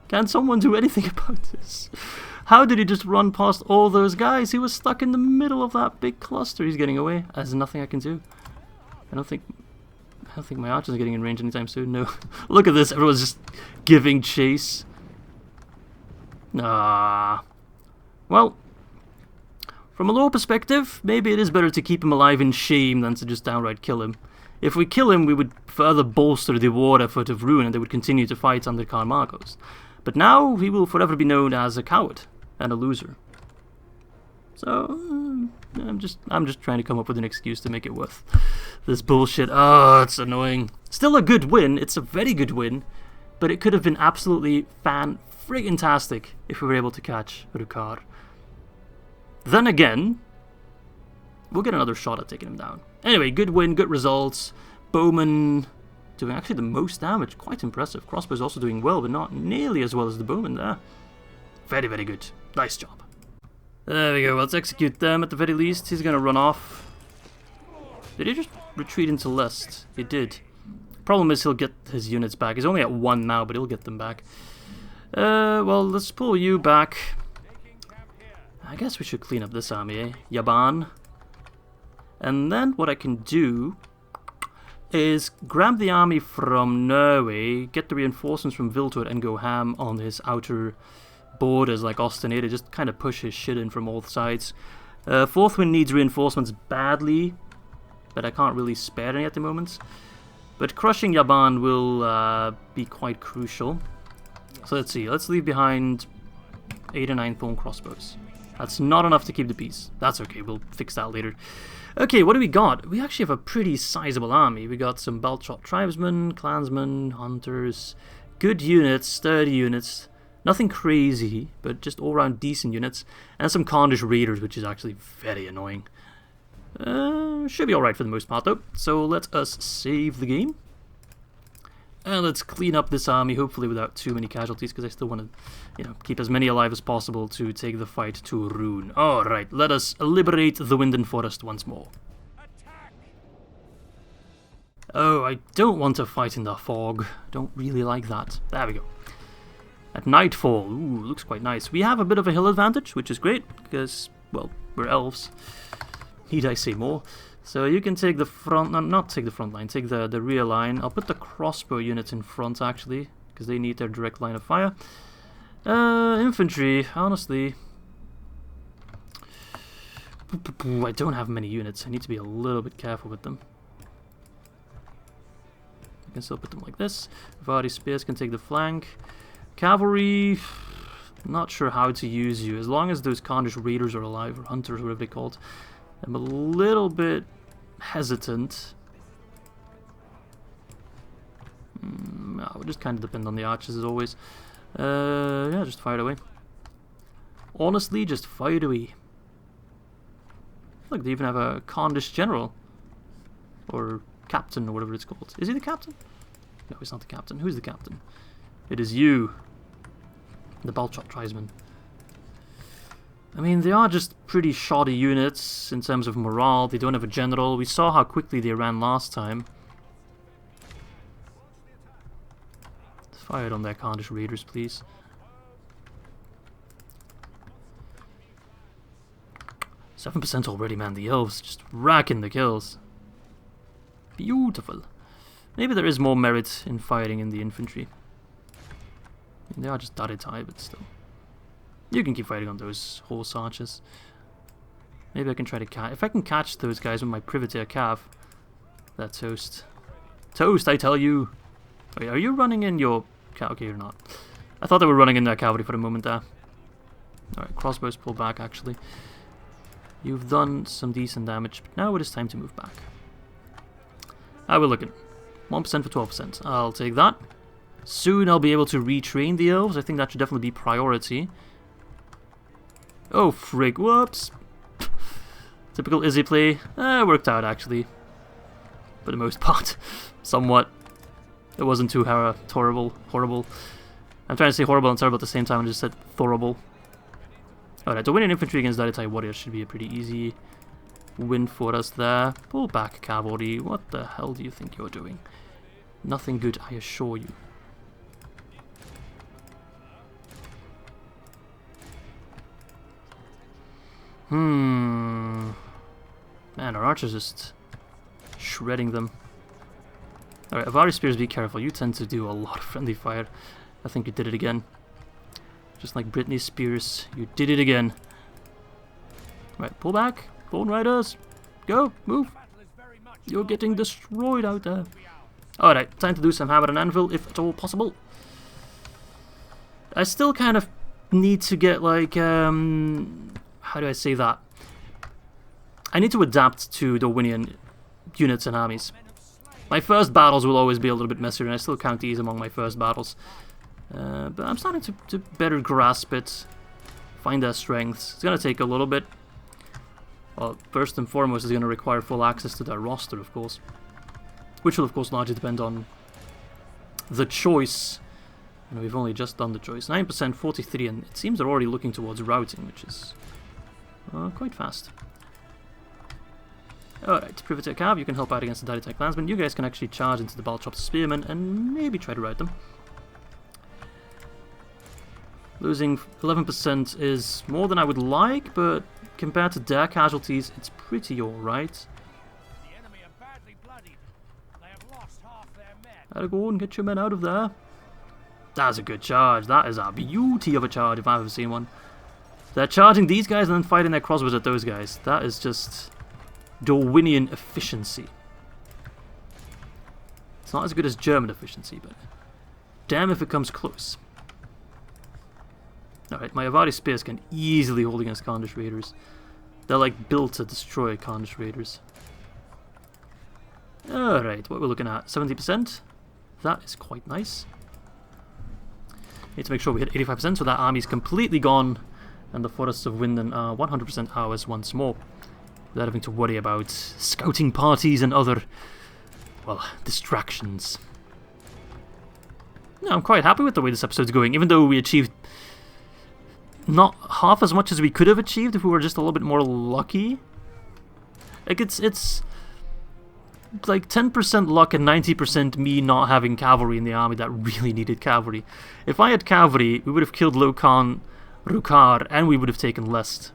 Can someone do anything about this? How did he just run past all those guys? He was stuck in the middle of that big cluster. He's getting away. There's nothing I can do. I don't think my archers are getting in range anytime soon. No. Look at this. Everyone's just giving chase. Ah. Well, from a lore perspective, maybe it is better to keep him alive in shame than to just downright kill him. If we kill him, we would further bolster the war effort of Ruin, and they would continue to fight under Khan Marcos. But now he will forever be known as a coward and a loser. So I'm just trying to come up with an excuse to make it worth this bullshit. Oh, it's annoying. Still a good win. It's a very good win, but it could have been absolutely fan-friggin-tastic if we were able to catch Rukar. Then again, we'll get another shot at taking him down. Anyway, good win, good results. Bowman doing actually the most damage. Quite impressive. Crossbow's also doing well, but not nearly as well as the Bowman there. Very, very good. Nice job. There we go. Let's execute them at the very least. He's going to run off. Did he just retreat into Lest? He did. Problem is he'll get his units back. He's only at 1 now, but he'll get them back. Well, let's pull you back. I guess we should clean up this army, eh? Yaban. And then what I can do is grab the army from Norway, get the reinforcements from Viltor, and go ham on his outer borders like Ostinated. Just kind of push his shit in from all sides. 4th Wind needs reinforcements badly, but I can't really spare any at the moment. But crushing Yaban will be quite crucial. So let's see. Let's leave behind 8 or 9 thorn crossbows. That's not enough to keep the peace. That's okay, we'll fix that later. Okay, what do we got? We actually have a pretty sizable army. We got some Baltrot tribesmen, clansmen, hunters, good units, sturdy units. Nothing crazy, but just all-round decent units. And some Khandish raiders, which is actually very annoying. Should be alright for the most part, though. So let us save the game. And let's clean up this army, hopefully without too many casualties, because I still want to, keep as many alive as possible to take the fight to Rune. Alright, let us liberate the Winden Forest once more. Oh, I don't want to fight in the fog. Don't really like that. There we go. At nightfall, ooh, looks quite nice. We have a bit of a hill advantage, which is great, because, well, we're elves. Need I say more? So you can take the front, no, not take the front line, take the rear line. I'll put the crossbow units in front, actually, because they need their direct line of fire. Infantry, honestly. I don't have many units. I need to be a little bit careful with them. I can still put them like this. Avari spears can take the flank. Cavalry, not sure how to use you. As long as those Khandish raiders are alive, or hunters, whatever they're called. I'm a little bit hesitant. No, we'll just kind of depend on the archers as always. Yeah, just fire it away. Honestly, just fire it away. Look, they even have a Khandish general. Or captain, or whatever it's called. Is he the captain? No, he's not the captain. Who's the captain? It is you. The Balchot tribesmen. I mean, they are just pretty shoddy units in terms of morale. They don't have a general. We saw how quickly they ran last time. Let's fire it on their Khandish raiders, please. %7 already, man. The elves just racking the kills. Beautiful. Maybe there is more merit in firing in the infantry. I mean, they are just dotted high, but still. You can keep fighting on those horse archers. Maybe I can try to catch... If I can catch those guys with my privateer cav, that's toast. Toast, I tell you! Wait, are you running in your... Okay, you're not. I thought they were running in their cavalry for a moment there. Alright, crossbows pull back, actually. You've done some decent damage, but now it is time to move back. I will look at 1% for 12%. I'll take that. Soon I'll be able to retrain the elves. I think that should definitely be priority. Oh, frig. Whoops. Typical Izzy play. Worked out, actually. For the most part. Somewhat. It wasn't too horrible. I'm trying to say horrible and terrible at the same time. I just said horrible. Alright, to win an infantry against Dalitai warriors should be a pretty easy win for us there. Pull back, cavalry. What the hell do you think you're doing? Nothing good, I assure you. Man, our archers just shredding them. Alright, Avari spears, be careful. You tend to do a lot of friendly fire. I think you did it again. Just like Brittany's spears, you did it again. Right, pull back. Bone Riders. Go, move. You're getting destroyed out there. Alright, time to do some hammer and anvil, if at all possible. I still kind of need to get, like, how do I say that? I need to adapt to Dorwinion units and armies. My first battles will always be a little bit messier, and I still count these among my first battles. But I'm starting to better grasp it, find their strengths. It's going to take a little bit. Well, first and foremost, it's going to require full access to their roster, of course. Which will, of course, largely depend on the choice. And we've only just done the choice. 9%, 43, and it seems they're already looking towards routing, which is quite fast. Alright, Privateer Cav, you can help out against the Dalitai clansmen. You guys can actually charge into the Balchop Spearmen and maybe try to rout them. Losing 11% is more than I would like, but compared to their casualties, it's pretty alright. The enemy are badly bloodied. They have lost half their men. Gotta go and get your men out of there. That's a good charge. That is a beauty of a charge if I've ever seen one. They're charging these guys and then fighting their crossbows at those guys. That is just Dorwinion efficiency. It's not as good as German efficiency, but damn if it comes close. Alright, my Avari spears can easily hold against Khandish raiders. They're like built to destroy Khandish raiders. Alright, what we're looking at, 70%. That is quite nice. Need to make sure we hit 85% so that army's completely gone and the forests of Winden are 100% ours once more. Without having to worry about scouting parties and other, well, distractions. No, I'm quite happy with the way this episode's going, even though we achieved not half as much as we could have achieved if we were just a little bit more lucky. Like, it's like 10% luck and 90% me not having cavalry in the army that really needed cavalry. If I had cavalry, we would have killed Lokan, Rukar, and we would have taken Lest.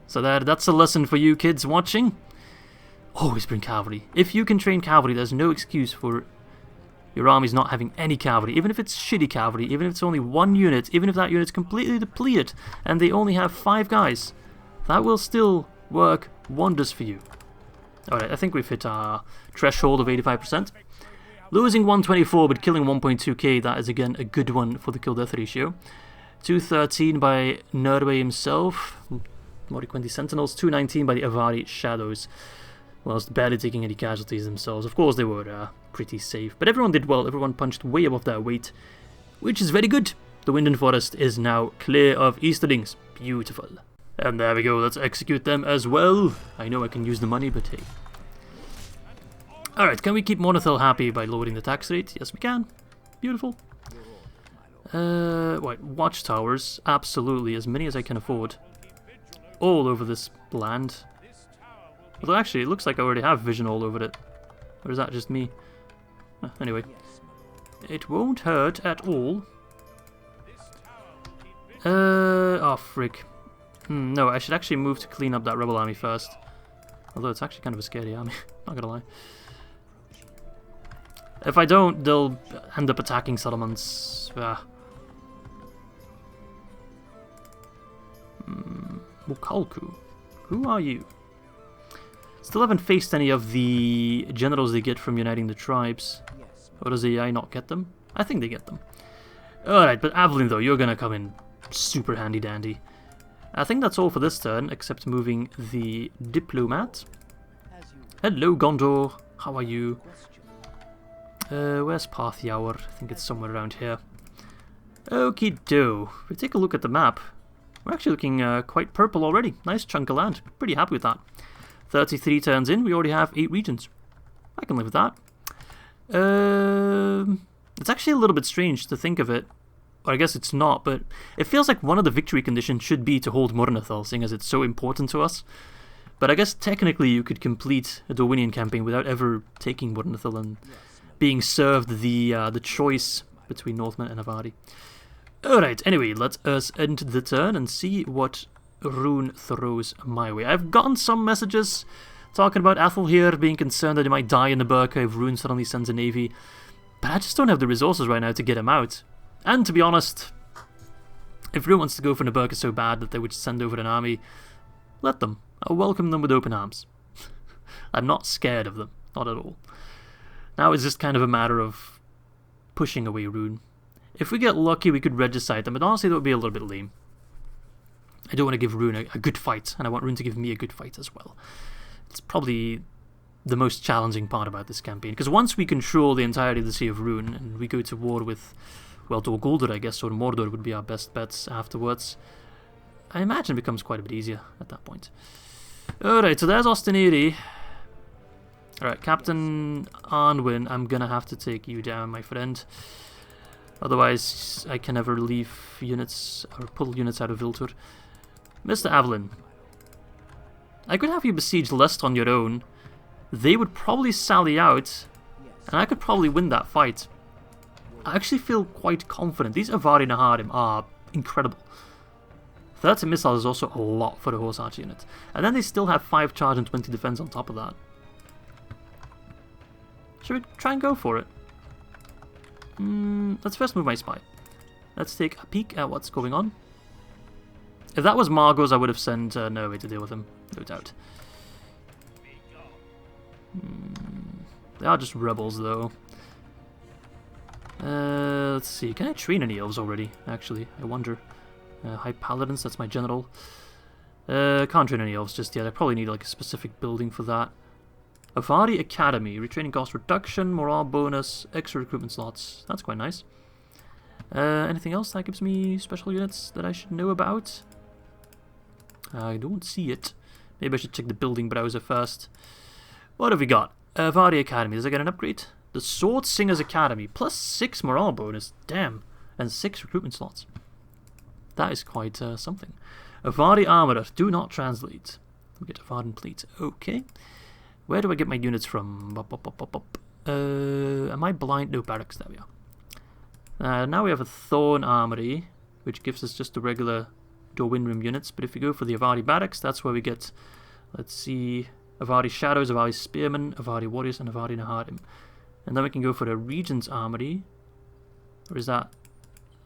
So that's a lesson for you kids watching. Always bring cavalry. If you can train cavalry, there's no excuse for your army's not having any cavalry. Even if it's shitty cavalry, even if it's only one unit, even if that unit's completely depleted and they only have 5 guys, that will still work wonders for you. Alright, I think we've hit our threshold of 85%. Losing 124 but killing 1.2k, that is again a good one for the kill-death ratio. 213 by Norway himself, Moriquendi Sentinels, 219 by the Avari Shadows, whilst barely taking any casualties themselves. Of course they were pretty safe, but everyone did well, everyone punched way above their weight, which is very good. The Winden Forest is now clear of Easterlings. Beautiful. And there we go, let's execute them as well. I know I can use the money, but hey. Alright, can we keep Mornedhel happy by lowering the tax rate? Yes, we can. Beautiful. Watchtowers. Absolutely, as many as I can afford. All over this land. Although actually, it looks like I already have vision all over it. Or is that just me? Anyway. It won't hurt at all. Oh, frick. No, I should actually move to clean up that rebel army first. Although it's actually kind of a scary army, not gonna lie. If I don't, they'll end up attacking settlements. Mukalku. Who are you? Still haven't faced any of the generals they get from uniting the tribes. Or does the AI not get them? I think they get them. Alright, but Aveline though, you're gonna come in super handy dandy. I think that's all for this turn, except moving the diplomat. Hello, Gondor. How are you? Where's Parthiaur? I think it's somewhere around here. Okie do. If we take a look at the map, we're actually looking quite purple already. Nice chunk of land. Pretty happy with that. 33 turns in, we already have 8 regions. I can live with that. It's actually a little bit strange to think of it. Or I guess it's not, but it feels like one of the victory conditions should be to hold Mornedhel, seeing as it's so important to us. But I guess technically you could complete a Dorwinion campaign without ever taking Mornedhel and being served the choice between Northmen and Avari. Alright, anyway, let us end the turn and see what Rune throws my way. I've gotten some messages talking about Athel here, being concerned that he might die in the Burka if Rune suddenly sends a navy. But I just don't have the resources right now to get him out. And to be honest, if Rune wants to go for Naburka so bad that they would send over an army, let them. I'll welcome them with open arms. I'm not scared of them, not at all. Now it's just kind of a matter of pushing away Rune. If we get lucky, we could regicide them, but honestly that would be a little bit lame. I don't want to give Rune a good fight, and I want Rune to give me a good fight as well. It's probably the most challenging part about this campaign, because once we control the entirety of the Sea of Rune, and we go to war with, well, Dol Guldur, I guess, or Mordor would be our best bets afterwards, I imagine it becomes quite a bit easier at that point. Alright, so there's Ostiniri. Alright, Captain Arnwin, I'm gonna have to take you down, my friend. Otherwise, I can never leave units, or pull units out of Viltur. Mr. Aveline, I could have you besiege Lest on your own. They would probably sally out, and I could probably win that fight. I actually feel quite confident. These Avari Naharim are incredible. 30 missiles is also a lot for a horse archer unit. And then they still have 5 charge and 20 defense on top of that. Should we try and go for it? Let's first move my spy. Let's take a peek at what's going on. If that was Margot's, I would have sent Norway to deal with him, no doubt. They are just rebels, though. Let's see. Can I train any elves already? Actually, I wonder. High Paladins, that's my general. Can't train any elves just yet. I probably need like a specific building for that. Avari Academy. Retraining cost reduction, morale bonus, extra recruitment slots. That's quite nice. Anything else that gives me special units that I should know about? I don't see it. Maybe I should check the building browser first. What have we got? Avari Academy. Does it get an upgrade? The Sword Singers Academy. Plus 6 morale bonus. Damn. And 6 recruitment slots. That is quite something. Avari Armorer. Do not translate. We get Avari Pleat. Okay. Where do I get my units from? Am I blind? No, barracks. There we are. Now we have a Thorn Armory, which gives us just the regular Dorwinion units. But if we go for the Avari Barracks, that's where we get, let's see, Avari Shadows, Avari Spearmen, Avari Warriors, and Avari Naharim. And then we can go for the Regent's Armory. Or is that...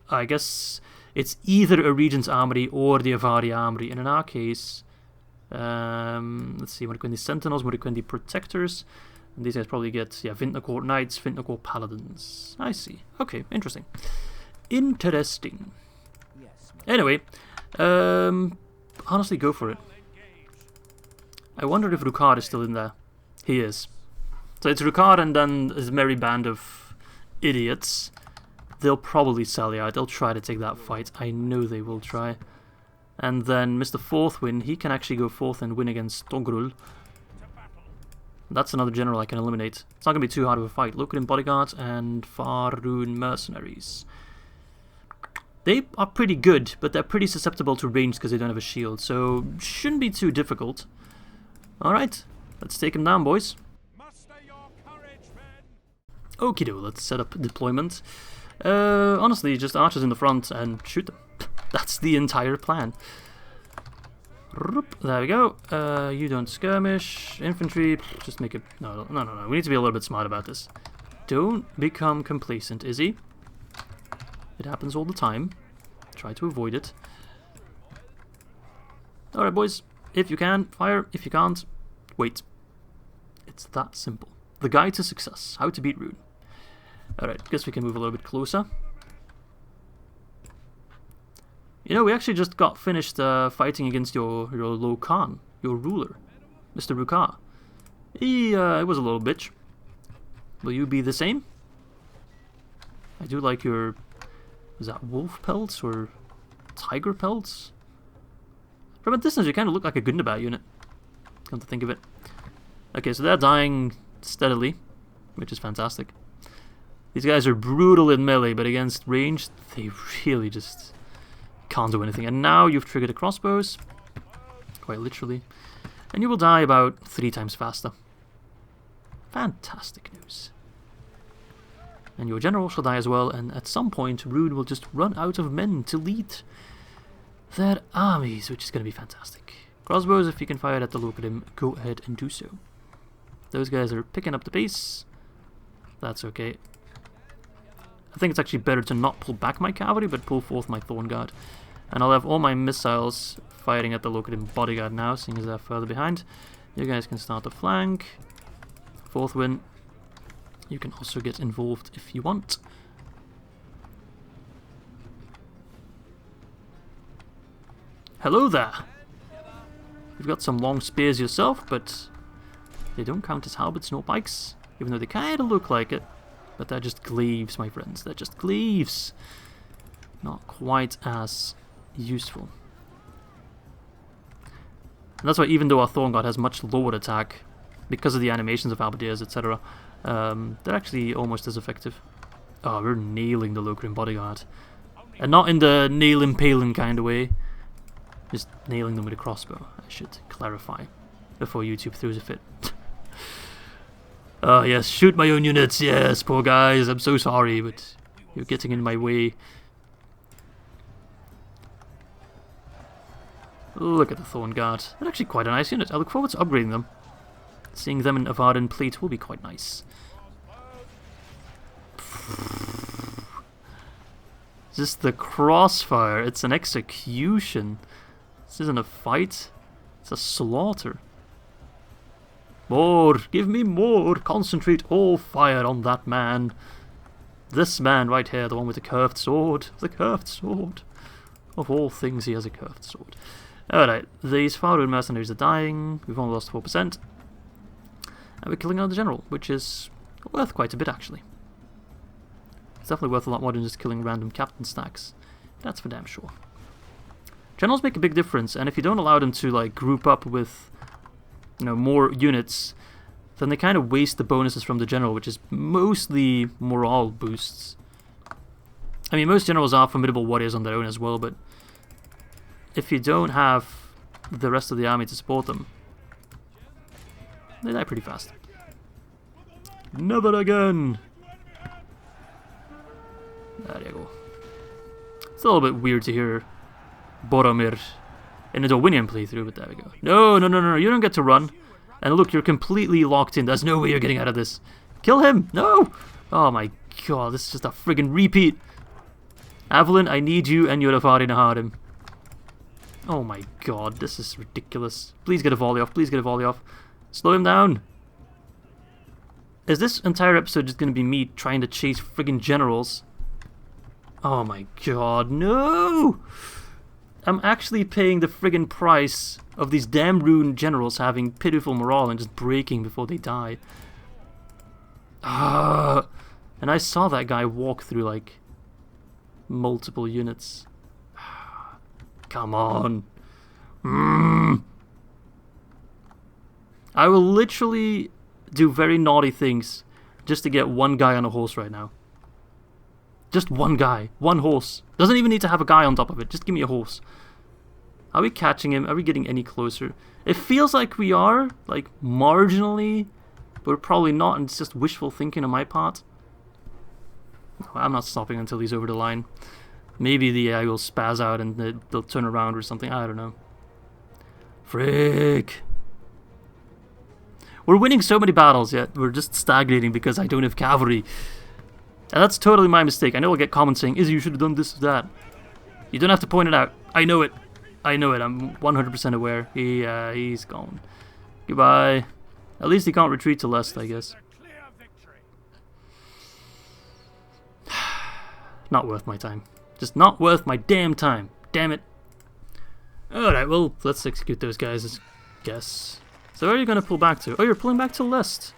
I guess it's either a Regent's Armory or the Avari Armory. And in our case, let's see, Mornedhel Sentinels, Mornedhel Protectors. And these guys probably get, yeah, Vintnagor Knights, Vintnagor Paladins. I see. Okay, interesting. Interesting. Anyway, honestly, go for it. I wonder if Rukar is still in there. He is. So it's Rukar and then his merry band of idiots. They'll probably sally out. They'll try to take that fight. I know they will try. And then Mr. Forthwin, he can actually go forth and win against Togrul. That's another general I can eliminate. It's not going to be too hard of a fight. Luin bodyguards and Faerûn mercenaries. They are pretty good, but they're pretty susceptible to range because they don't have a shield. So, shouldn't be too difficult. Alright, let's take them down, boys. Okie doke, let's set up deployment. Honestly, just archers in the front and shoot them. That's the entire plan. There we go. You don't skirmish. Infantry, just make it... No. We need to be a little bit smart about this. Don't become complacent, Izzy. It happens all the time. Try to avoid it. Alright, boys. If you can, fire. If you can't, wait. It's that simple. The guide to success. How to beat Rune. Alright, guess we can move a little bit closer. You know, we actually just got finished fighting against your Lokan, your ruler, Mr. Rukar. He was a little bitch. Will you be the same? I do like your... Is that wolf pelts or tiger pelts? From a distance, you kind of look like a Gundabad unit. Come to think of it. Okay, so they're dying steadily, which is fantastic. These guys are brutal in melee, but against range, they really just can't do anything. And now you've triggered the crossbows, quite literally, and you will die about 3 times faster. Fantastic news. And your general shall die as well, and at some point Rune will just run out of men to lead their armies, which is going to be fantastic. Crossbows, if you can fire at the Luin, go ahead and do so. Those guys are picking up the pace. That's okay. I think it's actually better to not pull back my cavalry, but pull forth my Thorn Guard. And I'll have all my missiles firing at the Luin bodyguard now, seeing as they're further behind. You guys can start the flank. Forthwin, you can also get involved if you want. Hello there! You've got some long spears yourself, but they don't count as halberds nor pikes, even though they kind of look like it. But they're just glaives, my friends. They're just glaives. Not quite as useful. And that's why even though our Thorn Guard has much lower attack, because of the animations of halberdiers, etc., they're actually almost as effective. Oh, we're nailing the Luin bodyguard. And not in the nail-impaling kind of way. Just nailing them with a crossbow, I should clarify, before YouTube throws a fit. Oh yes, shoot my own units, yes, poor guys, I'm so sorry, but you're getting in my way. Look at the Thorn Guard. They're actually quite a nice unit. I look forward to upgrading them. Seeing them in Avari Pleat will be quite nice. Just the crossfire, it's an execution. This isn't a fight, it's a slaughter. More! Give me more! Concentrate all fire on that man. This man right here, the one with the curved sword. The curved sword. Of all things, he has a curved sword. Alright, these Faerûn mercenaries are dying. We've only lost 4%. And we're killing another general, which is worth quite a bit, actually. It's definitely worth a lot more than just killing random captain stacks. That's for damn sure. Generals make a big difference, and if you don't allow them to like group up with, you know, more units, then they kind of waste the bonuses from the general, which is mostly morale boosts. I mean, most generals are formidable warriors on their own as well, but if you don't have the rest of the army to support them, they die pretty fast. Never again! There you go. It's a little bit weird to hear Boromir in a Dorwinion playthrough, but there we go. No, no, no, no, you don't get to run. And look, you're completely locked in. There's no way you're getting out of this. Kill him! No! Oh my god, this is just a friggin' repeat. Evelyn, I need you and your Avari-Naharim. Oh my god, this is ridiculous. Please get a volley off, please get a volley off. Slow him down. Is this entire episode just gonna be me trying to chase friggin' generals? Oh my god, no! I'm actually paying the friggin' price of these damn ruined generals having pitiful morale and just breaking before they die. And I saw that guy walk through like multiple units. Come on. I will literally do very naughty things just to get one guy on a horse right now. Just one guy. One horse. Doesn't even need to have a guy on top of it. Just give me a horse. Are we catching him? Are we getting any closer? It feels like we are, like, marginally, but we're probably not, and it's just wishful thinking on my part. I'm not stopping until he's over the line. Maybe the AI will spaz out and they'll turn around or something. I don't know. Frick. We're winning so many battles, yet we're just stagnating because I don't have cavalry. And that's totally my mistake. I know I'll get comments saying, Izzy, you should have done this or that. You don't have to point it out. I know it. I know it. I'm 100% aware. He's gone. Goodbye. At least he can't retreat to Lest, I guess. Not worth my time. Just not worth my damn time. Damn it. Alright, well, let's execute those guys, I guess. So where are you going to pull back to? Oh, you're pulling back to Lest.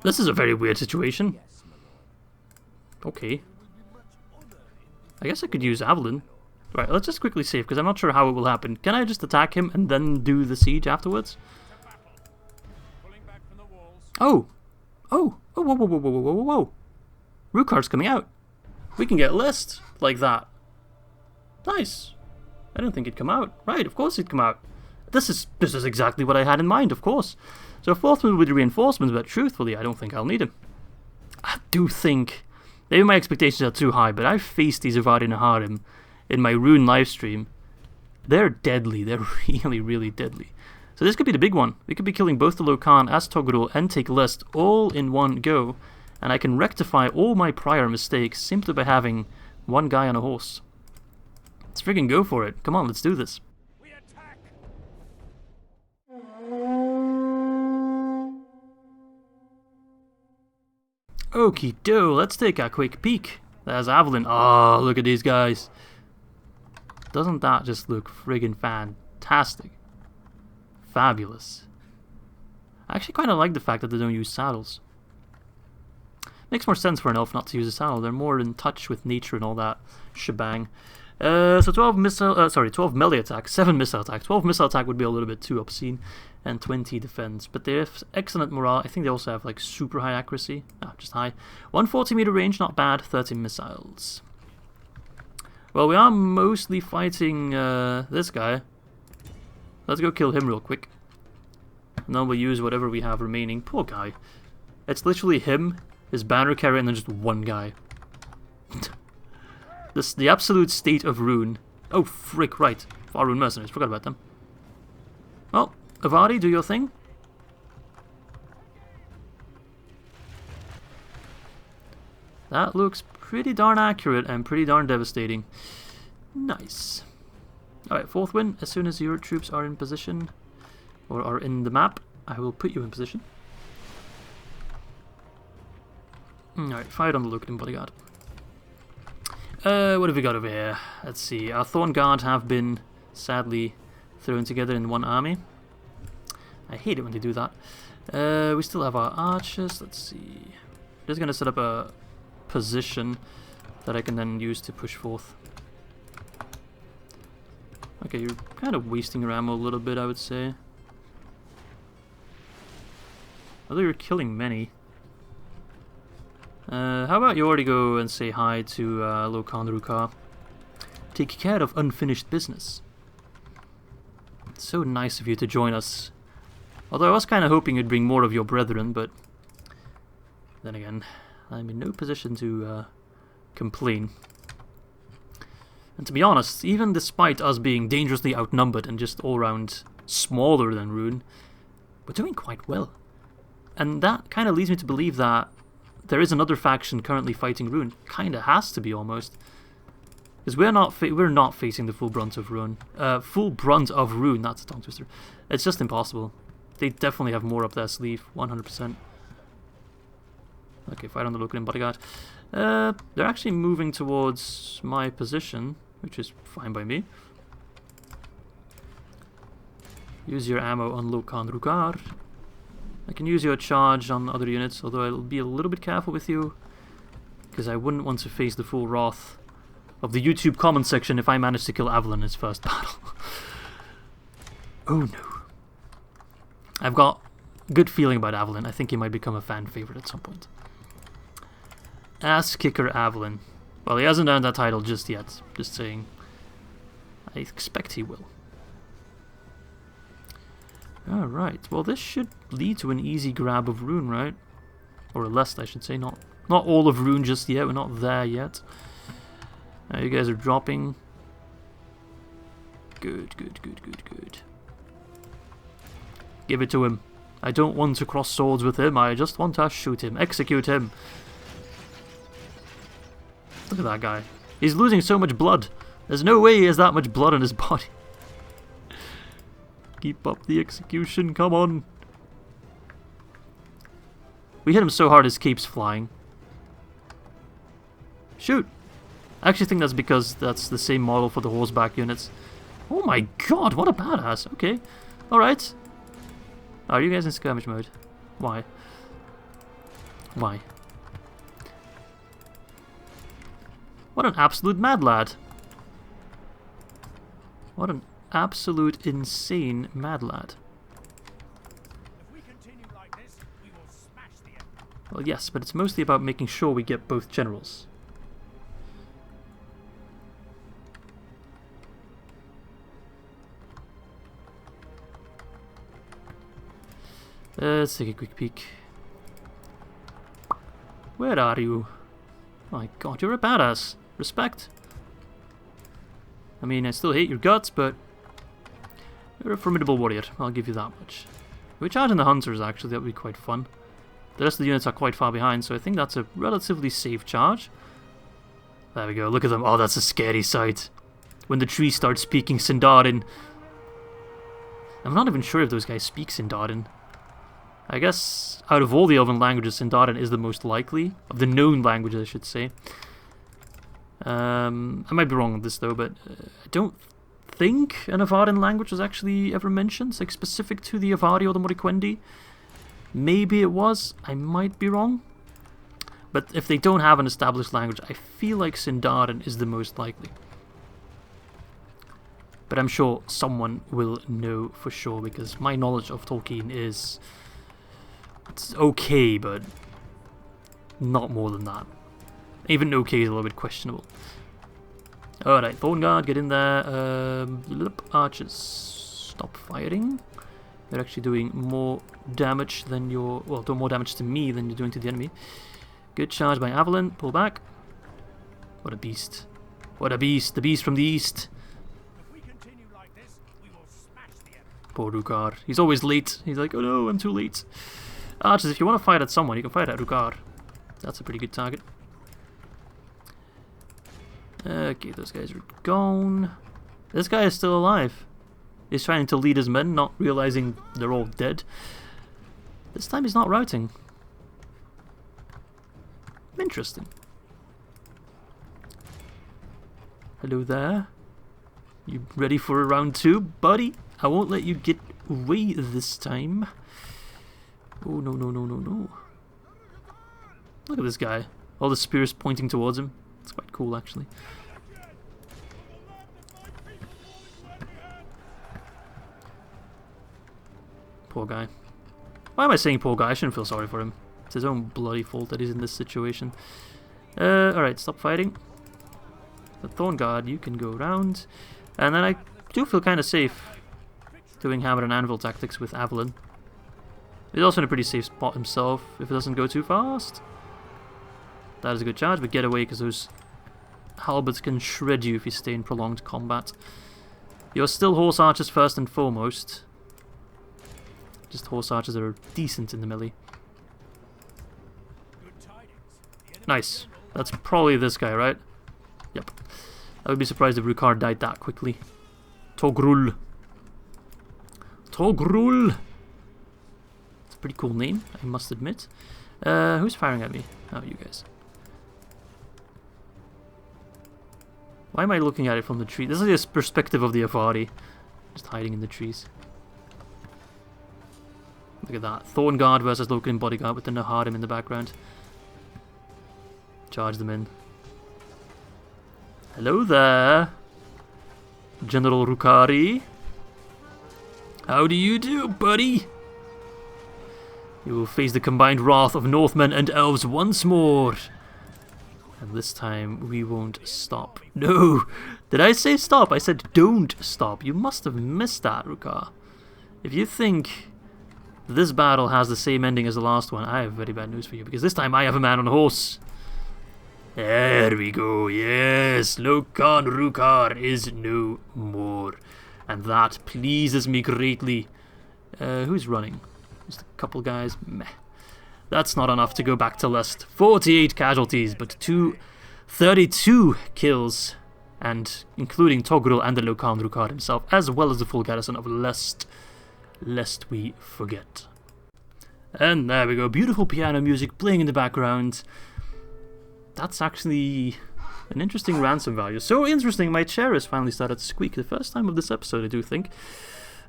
This is a very weird situation. Okay. I guess I could use Avalon. Right, let's just quickly save, because I'm not sure how it will happen. Can I just attack him and then do the siege afterwards? Oh! Oh! Oh, whoa, whoa, whoa, whoa, whoa, whoa, whoa! Rukkar's coming out! We can get List like that. Nice! I didn't think he'd come out. Right, of course he'd come out. This is exactly what I had in mind, of course. So fourth move with reinforcements, but truthfully, I don't think I'll need him. I do think... Maybe my expectations are too high, but I've faced these Avari-Naharim in my Rune livestream. They're deadly. They're really, really deadly. So this could be the big one. We could be killing both the Lokan as Tog'Rul and take List all in one go, and I can rectify all my prior mistakes simply by having one guy on a horse. Let's friggin' go for it. Come on, let's do this. Okie do, let's take a quick peek. There's Avalon. Oh, look at these guys. Doesn't that just look friggin' fantastic? Fabulous. I actually kind of like the fact that they don't use saddles. Makes more sense for an elf not to use a saddle. They're more in touch with nature and all that shebang. So 12 melee attack, 7 missile attack. 12 missile attack would be a little bit too obscene, and 20 defense. But they have excellent morale. I think they also have like super high accuracy. Ah, just high. 140 meter range, not bad. 30 missiles. Well, we are mostly fighting this guy. Let's go kill him real quick. And then we'll use whatever we have remaining. Poor guy. It's literally him, his banner carrier, and then just one guy. The absolute state of Rune. Oh, frick, right. Rune mercenaries, forgot about them. Well, Avari, do your thing. That looks pretty darn accurate and pretty darn devastating. Nice. Alright, fourth win. As soon as your troops are in position, or are in the map, I will put you in position. Alright, fight on the Luin bodyguard. What have we got over here? Let's see. Our Thorn Guard have been, sadly, thrown together in one army. I hate it when they do that. We still have our archers. Let's see. Just gonna set up a position that I can then use to push forth. Okay, you're kind of wasting your ammo a little bit, I would say. Although you're killing many. How about you already go and say hi to Lokhan. Take care of unfinished business. It's so nice of you to join us. Although I was kind of hoping you'd bring more of your brethren, but then again, I'm in no position to complain. And to be honest, even despite us being dangerously outnumbered and just all round smaller than Ruin, we're doing quite well. And that kind of leads me to believe that there is another faction currently fighting Ruin. Kinda has to be almost. Because we're not facing the full brunt of Ruin. Ruin, that's a tongue twister. It's just impossible. They definitely have more up their sleeve, 100%. Okay, fight on the Luin bodyguard. They're actually moving towards my position, which is fine by me. Use your ammo on Lokhan. I can use your charge on other units, although I'll be a little bit careful with you, because I wouldn't want to face the full wrath of the YouTube comment section if I manage to kill Avalon in his first battle. Oh no. I've got a good feeling about Avalon. I think he might become a fan favorite at some point. Ass Kicker Avalon. Well, he hasn't earned that title just yet. Just saying. I expect he will. Alright, well this should lead to an easy grab of Ruin, right? Or a lest, I should say. Not all of Ruin just yet. We're not there yet. You guys are dropping. Good. Give it to him. I don't want to cross swords with him. I just want to shoot him. Execute him. Look at that guy. He's losing so much blood. There's no way he has that much blood on his body. Keep up the execution, come on. We hit him so hard his cape's flying. Shoot. I actually think that's because that's the same model for the horseback units. Oh my god, what a badass. Okay, alright. Are you guys in skirmish mode? Why? Why? What an absolute mad lad. What an absolute insane mad lad. If we continue like this, we will smash the enemy. Well, yes, but it's mostly about making sure we get both generals. Let's take a quick peek. Where are you? My god, you're a badass. Respect. I mean, I still hate your guts, but you're a formidable warrior. I'll give you that much. We're charging the hunters, actually. That would be quite fun. The rest of the units are quite far behind, so I think that's a relatively safe charge. There we go. Look at them. Oh, that's a scary sight. When the tree starts speaking Sindarin. I'm not even sure if those guys speak Sindarin. I guess out of all the Elven languages, Sindarin is the most likely. Of the known languages, I should say. I might be wrong on this though, but I don't think an Avarin language was actually ever mentioned, like specific to the Avari or the Moriquendi. Maybe it was, I might be wrong. But if they don't have an established language, I feel like Sindarin is the most likely. But I'm sure someone will know for sure, because my knowledge of Tolkien is... it's okay, but not more than that. Even okay is a little bit questionable. Alright, Thorn Guard, get in there. Archers, stop firing. They're actually doing more damage than your... well, doing more damage to me than you're doing to the enemy. Good charge by Avalon. Pull back. What a beast. What a beast. The beast from the east. If we continue like this, we will smash the enemy. Poor Rukar. He's always late. He's like, oh no, I'm too late. Archers, if you want to fight at someone, you can fight at Rukar. That's a pretty good target. Okay, those guys are gone. This guy is still alive. He's trying to lead his men, not realizing they're all dead. This time he's not routing. Interesting. Hello there. You ready for a round two, buddy? I won't let you get away this time. Oh, no, no, no, no, no. Look at this guy. All the spears pointing towards him. It's quite cool, actually. Poor guy. Why am I saying poor guy? I shouldn't feel sorry for him. It's his own bloody fault that he's in this situation. Alright, stop fighting. The Thorn Guard, you can go around. And then I do feel kind of safe doing hammer and anvil tactics with Avalon. He's also in a pretty safe spot himself if it doesn't go too fast. That is a good charge, but get away because those halberds can shred you if you stay in prolonged combat. You're still horse archers first and foremost. Just horse archers that are decent in the melee. Nice. That's probably this guy, right? Yep. I would be surprised if Rukar died that quickly. Togrul. Togrul! It's a pretty cool name, I must admit. Who's firing at me? Oh, you guys. Why am I looking at it from the tree? This is the perspective of the Avari. Just hiding in the trees. Look at that. Thorn Guard versus Locan Bodyguard with the Naharim in the background. Charge them in. Hello there, General Rukari. How do you do, buddy? You will face the combined wrath of Northmen and Elves once more. And this time we won't stop. No! Did I say stop? I said don't stop. You must have missed that, Rukar. If you think this battle has the same ending as the last one, I have very bad news for you, because this time I have a man on a horse. There we go, yes, Lokan Rukar is no more. And that pleases me greatly. Who's running? Just a couple guys? Meh. That's not enough to go back to Lest. 48 casualties, but 32 kills. And including Togrul and the Lokan Rukar himself, as well as the full garrison of Lest. Lest we forget. And there we go, beautiful piano music playing in the background. That's actually an interesting ransom value. So interesting, my chair has finally started to squeak. The first time of this episode, I do think.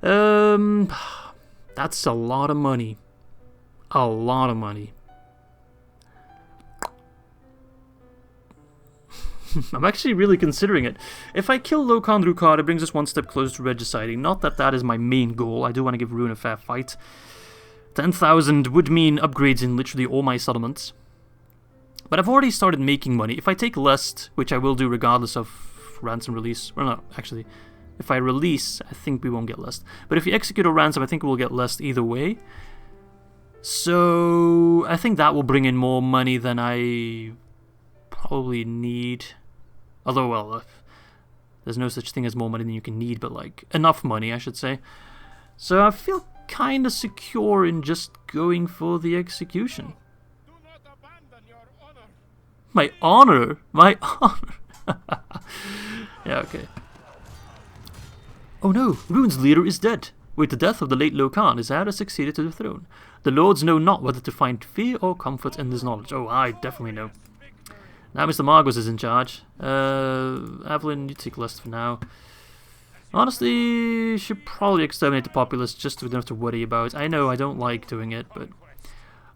That's a lot of money. A lot of money. I'm actually really considering it. If I kill Lokan Rukar, it brings us one step closer to regiciding. Not that that is my main goal. I do want to give Ruin a fair fight. 10,000 would mean upgrades in literally all my settlements. But I've already started making money. If I take Lest, which I will do regardless of ransom release. Well, no, actually. If I release, I think we won't get Lest. But if you execute a ransom, I think we'll get Lest either way. So I think that will bring in more money than I probably need. Although, well, there's no such thing as more money than you can need, but like enough money, I should say. So I feel kind of secure in just going for the execution. My honor? My honor? Yeah, okay. Oh no, Ruin's leader is dead. With the death of the late Lokan, his heir has succeeded to the throne. The lords know not whether to find fear or comfort in this knowledge. Oh, I definitely know. Now Mr. Margos is in charge. Evelyn, you take Lest for now. Honestly, should probably exterminate the populace just so we don't have to worry about. I know I don't like doing it, but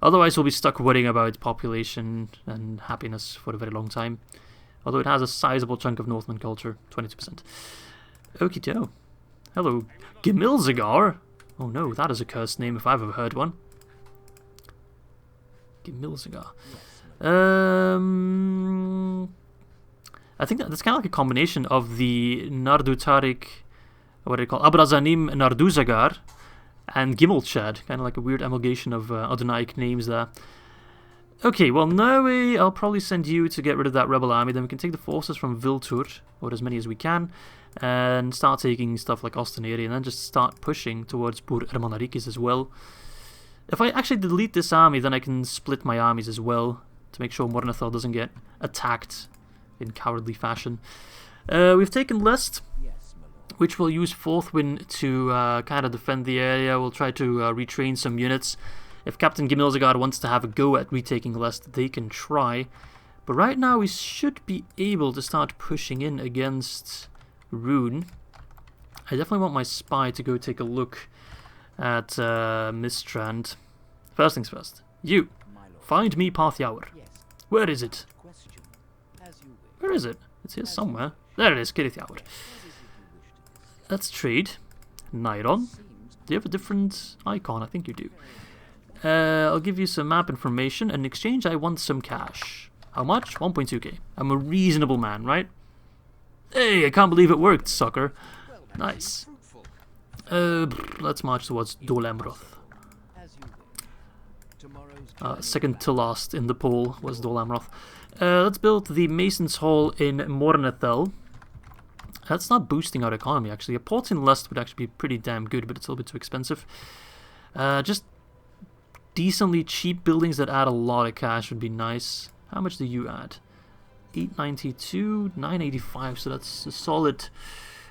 otherwise we'll be stuck worrying about population and happiness for a very long time. Although it has a sizable chunk of Northman culture, 22%. Okie doke. Hello, Gimilzagar. Oh no, that is a cursed name if I've ever heard one. Gimilzagar. I think that's kind of like a combination of the Nardutarik, what do they call Abrazanim Narduzagar, and Gimmelchad, kind of like a weird amalgamation of Adûnâic names there. Okay, well, Norway, I'll probably send you to get rid of that rebel army. Then we can take the forces from Viltur, or as many as we can, and start taking stuff like Osteneri, and then just start pushing towards Bur Hermanarikis as well. If I actually delete this army, then I can split my armies as well, to make sure Mornedhel doesn't get attacked in cowardly fashion. We've taken Lest, which we'll use Forthwind to kind of defend the area. We'll try to retrain some units. If Captain Gimilzagar wants to have a go at retaking Lest, they can try. But right now we should be able to start pushing in against Rune. I definitely want my spy to go take a look at Mistrand. First things first. You, find me Pathyaur. Where is it? Where is it? It's here somewhere. There it is, Kirityaur. Let's trade. Nairon. Do you have a different icon? I think you do. I'll give you some map information. In exchange, I want some cash. How much? 1.2k. I'm a reasonable man, right? Hey, I can't believe it worked, sucker. Nice. Let's march towards Dolamroth. Second to last in the poll was Dolamroth. Let's build the Mason's Hall in Mornedhel. That's not boosting our economy, actually. A port in Lest would actually be pretty damn good, but it's a little bit too expensive. Just decently cheap buildings that add a lot of cash would be nice. How much do you add? 892, 985, so that's a solid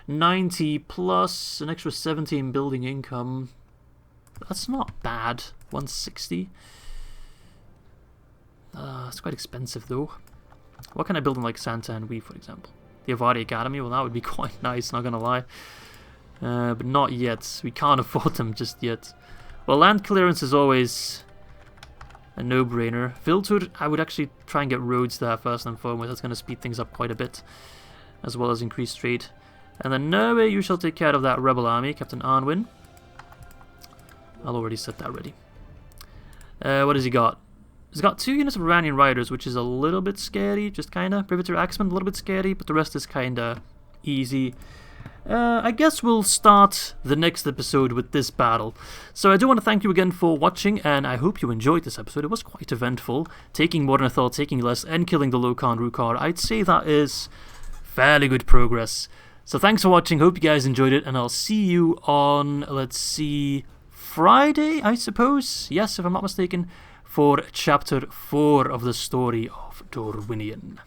90 plus an extra 17 building income. That's not bad. 160. It's quite expensive though. What can I build in like Santa and Wee, for example? The Avari Academy, well that would be quite nice, not gonna lie. But not yet. We can't afford them just yet. Well, land clearance is always a no-brainer. Viltur, I would actually try and get roads there first and foremost. That's going to speed things up quite a bit, as well as increase trade. And then Norway, you shall take care of that rebel army, Captain Arnwin. I'll already set that ready. What has he got? He's got 2 units of Iranian riders, which is a little bit scary, just kinda. Privateer Axeman, a little bit scary, but the rest is kinda easy. I guess we'll start the next episode with this battle. So I do want to thank you again for watching, and I hope you enjoyed this episode. It was quite eventful. Taking Mornedhel, taking Lest, and killing the Lokan Rukar. I'd say that is fairly good progress. So thanks for watching, hope you guys enjoyed it, and I'll see you on, let's see, Friday, I suppose? Yes, if I'm not mistaken, for Chapter 4 of the story of Dorwinion.